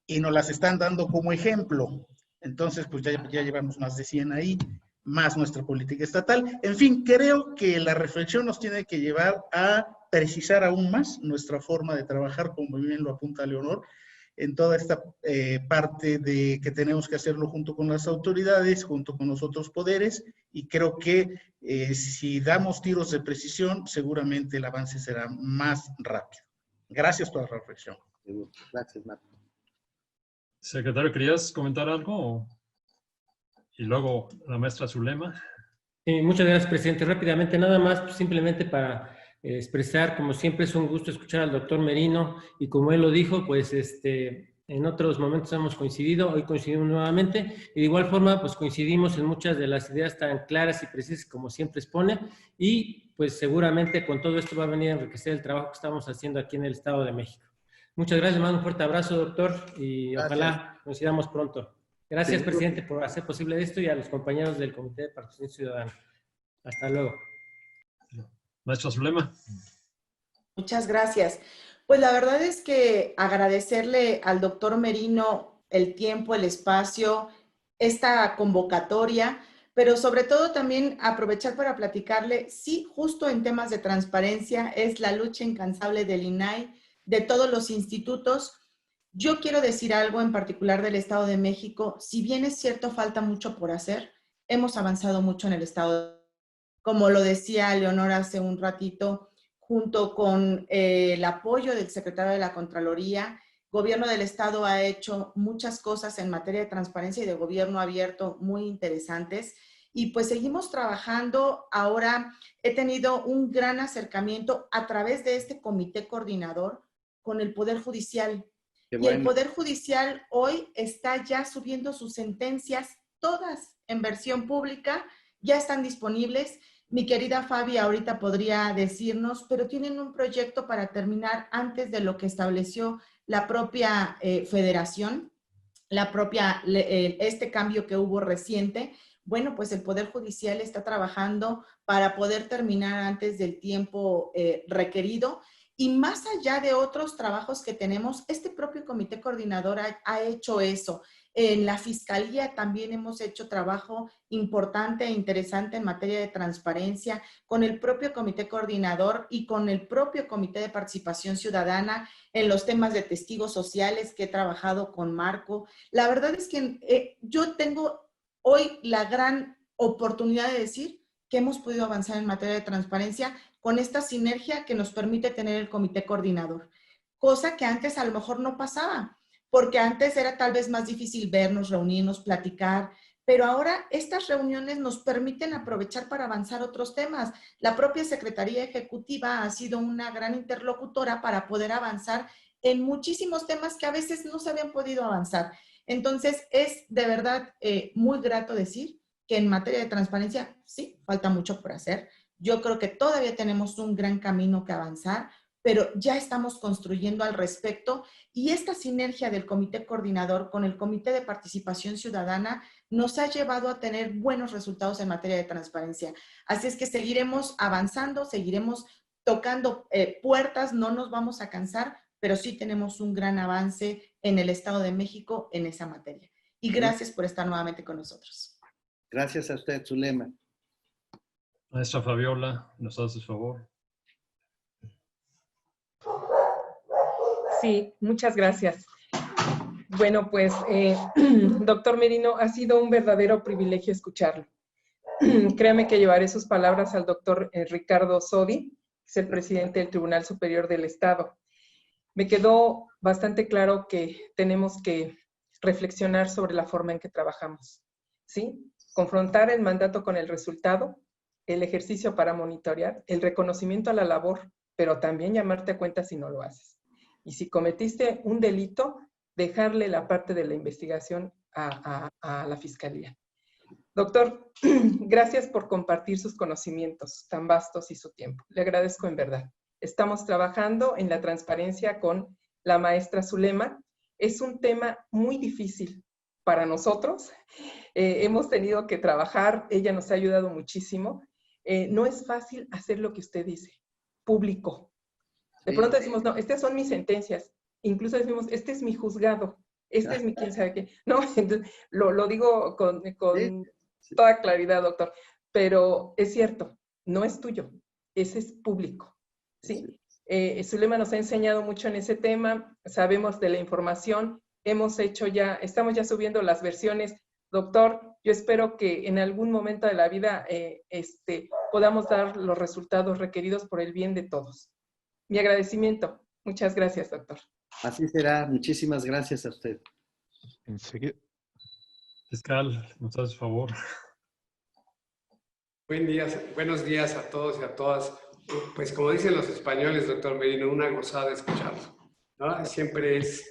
J: y nos las están dando como ejemplo. Entonces, pues ya llevamos más de 100 ahí, más nuestra política estatal. En fin, creo que la reflexión nos tiene que llevar a precisar aún más nuestra forma de trabajar, como bien lo apunta Leonor, en toda esta parte de que tenemos que hacerlo junto con las autoridades, junto con los otros poderes, y creo que si damos tiros de precisión, seguramente el avance será más rápido. Gracias por la reflexión.
G: Gracias, Marco.
B: Secretario, ¿querías comentar algo? Y luego la maestra Zulema.
C: Muchas gracias, presidente. Rápidamente, nada más, pues, simplemente para expresar, como siempre, es un gusto escuchar al doctor Merino, y como él lo dijo, pues en otros momentos hemos coincidido, hoy coincidimos nuevamente, y de igual forma, pues coincidimos en muchas de las ideas tan claras y precisas como siempre expone, y pues seguramente con todo esto va a venir a enriquecer el trabajo que estamos haciendo aquí en el Estado de México. Muchas gracias, mando un fuerte abrazo, doctor, y gracias. Ojalá coincidamos pronto. Gracias, sí, presidente, por hacer posible esto, y a los compañeros del Comité de Participación Ciudadana. Hasta luego.
B: Maestra Zulema.
E: Muchas gracias. Pues la verdad es que agradecerle al doctor Merino el tiempo, el espacio, esta convocatoria, pero sobre todo también aprovechar para platicarle, sí, justo en temas de transparencia, es la lucha incansable del INAI, de todos los institutos. Yo quiero decir algo en particular del Estado de México. Si bien es cierto, falta mucho por hacer, hemos avanzado mucho en el Estado. Como lo decía Leonor hace un ratito, junto con el apoyo del secretario de la Contraloría, Gobierno del Estado ha hecho muchas cosas en materia de transparencia y de gobierno abierto muy interesantes. Y pues seguimos trabajando. Ahora he tenido un gran acercamiento a través de este comité coordinador con el Poder Judicial. Y el Poder Judicial hoy está ya subiendo sus sentencias, todas en versión pública, ya están disponibles. Mi querida Fabi ahorita podría decirnos, pero tienen un proyecto para terminar antes de lo que estableció la propia federación, este cambio que hubo reciente. Bueno, pues el Poder Judicial está trabajando para poder terminar antes del tiempo requerido. Y más allá de otros trabajos que tenemos, este propio comité coordinador ha hecho eso. En la Fiscalía también hemos hecho trabajo importante e interesante en materia de transparencia con el propio Comité Coordinador y con el propio Comité de Participación Ciudadana en los temas de testigos sociales que he trabajado con Marco. La verdad es que yo tengo hoy la gran oportunidad de decir que hemos podido avanzar en materia de transparencia con esta sinergia que nos permite tener el Comité Coordinador, cosa que antes a lo mejor no pasaba, porque antes era tal vez más difícil vernos, reunirnos, platicar, pero ahora estas reuniones nos permiten aprovechar para avanzar otros temas. La propia Secretaría Ejecutiva ha sido una gran interlocutora para poder avanzar en muchísimos temas que a veces no se habían podido avanzar. Entonces, es de verdad muy grato decir que en materia de transparencia, sí, falta mucho por hacer. Yo creo que todavía tenemos un gran camino que avanzar, pero ya estamos construyendo al respecto y esta sinergia del Comité Coordinador con el Comité de Participación Ciudadana nos ha llevado a tener buenos resultados en materia de transparencia. Así es que seguiremos avanzando, seguiremos tocando puertas, no nos vamos a cansar, pero sí tenemos un gran avance en el Estado de México en esa materia. Y gracias por estar nuevamente con nosotros.
G: Gracias a usted, Zulema.
B: Maestra Fabiola, ¿nos hace favor?
D: Sí, muchas gracias. Bueno, pues, doctor Merino, ha sido un verdadero privilegio escucharlo. Créame que llevaré sus palabras al doctor Ricardo Sodi, que es el presidente del Tribunal Superior del Estado. Me quedó bastante claro que tenemos que reflexionar sobre la forma en que trabajamos, ¿sí? Confrontar el mandato con el resultado, el ejercicio para monitorear, el reconocimiento a la labor, pero también llamarte a cuenta si no lo haces. Y si cometiste un delito, dejarle la parte de la investigación a la Fiscalía. Doctor, gracias por compartir sus conocimientos tan vastos y su tiempo. Le agradezco en verdad. Estamos trabajando en la transparencia con la maestra Zulema. Es un tema muy difícil para nosotros. Hemos tenido que trabajar, ella nos ha ayudado muchísimo. No es fácil hacer lo que usted dice, público. De pronto decimos, no, estas son mis sentencias. Incluso decimos, este es mi juzgado, este es mi quién sabe qué. No, entonces, lo digo con toda claridad, doctor. Pero es cierto, no es tuyo, ese es público. ¿Sí? Zulema nos ha enseñado mucho en ese tema, sabemos de la información, estamos ya subiendo las versiones. Doctor, yo espero que en algún momento de la vida podamos dar los resultados requeridos por el bien de todos. Mi agradecimiento. Muchas gracias, doctor.
G: Así será. Muchísimas gracias a usted.
A: Enseguida.
B: Fiscal, ¿nos hace favor?
K: Buenos días a todos y a todas. Pues como dicen los españoles, doctor Merino, una gozada escucharlo, ¿no? Siempre es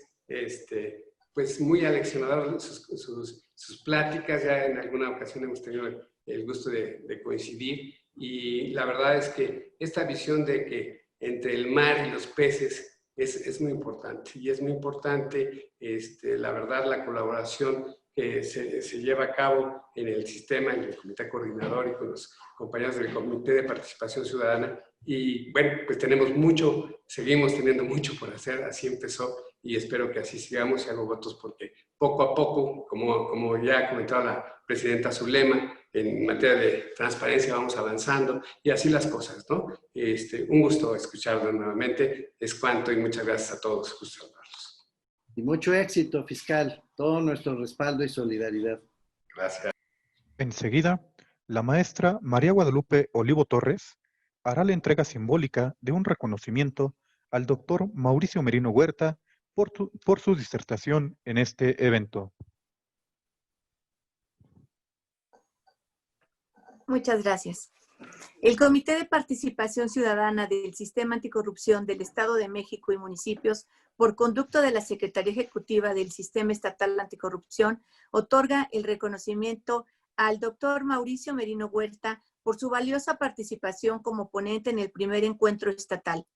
K: pues muy aleccionador sus pláticas. Ya en alguna ocasión hemos tenido el gusto de coincidir, y la verdad es que esta visión de que entre el mar y los peces es muy importante, y es muy importante, la verdad, la colaboración que se lleva a cabo en el sistema, en el Comité Coordinador y con los compañeros del Comité de Participación Ciudadana. Y bueno, pues seguimos teniendo mucho por hacer. Así empezó, y espero que así sigamos, y hago votos porque poco a poco, como ya ha comentado la presidenta Zulema, en materia de transparencia vamos avanzando, y así las cosas, ¿no? Un gusto escucharlo nuevamente. Es cuanto, y muchas gracias a todos. Gusto saludarlos.
G: Y mucho éxito, fiscal. Todo nuestro respaldo y solidaridad.
K: Gracias.
A: Enseguida, la maestra María Guadalupe Olivo Torres hará la entrega simbólica de un reconocimiento al doctor Mauricio Merino Huerta por su disertación en este evento.
F: Muchas gracias. El Comité de Participación Ciudadana del Sistema Anticorrupción del Estado de México y municipios, por conducto de la Secretaría Ejecutiva del Sistema Estatal Anticorrupción, otorga el reconocimiento al doctor Mauricio Merino Huerta por su valiosa participación como ponente en el primer encuentro estatal.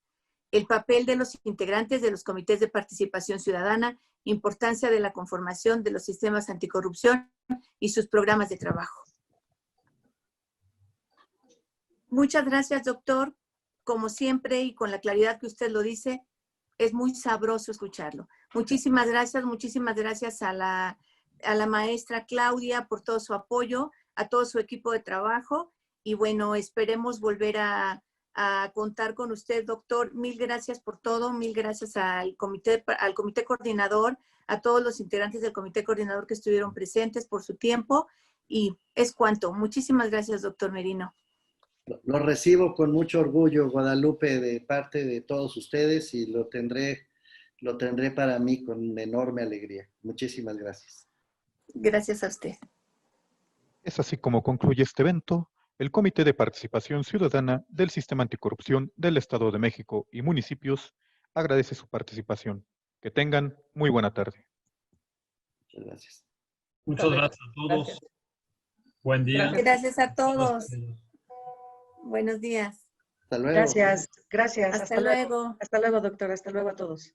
F: El papel de los integrantes de los comités de participación ciudadana, importancia de la conformación de los sistemas anticorrupción y sus programas de trabajo. Muchas gracias, doctor. Como siempre, y con la claridad que usted lo dice, es muy sabroso escucharlo. Muchísimas gracias a la a la maestra Claudia por todo su apoyo, a todo su equipo de trabajo y bueno, esperemos volver a contar con usted, doctor. Mil gracias por todo, mil gracias al comité coordinador, a todos los integrantes del comité coordinador que estuvieron presentes por su tiempo y es cuanto. Muchísimas gracias, doctor Merino.
G: Lo recibo con mucho orgullo, Guadalupe, de parte de todos ustedes y lo tendré para mí con enorme alegría. Muchísimas gracias.
F: Gracias a usted.
A: Es así como concluye este evento. El Comité de Participación Ciudadana del Sistema Anticorrupción del Estado de México y municipios agradece su participación. Que tengan muy buena tarde.
G: Muchas gracias.
B: Muchas gracias a todos.
D: Gracias.
B: Buen día.
F: Gracias a todos. Buenos días.
G: Hasta luego.
L: Gracias, gracias.
F: Hasta luego.
L: Hasta luego, doctora. Hasta luego a todos.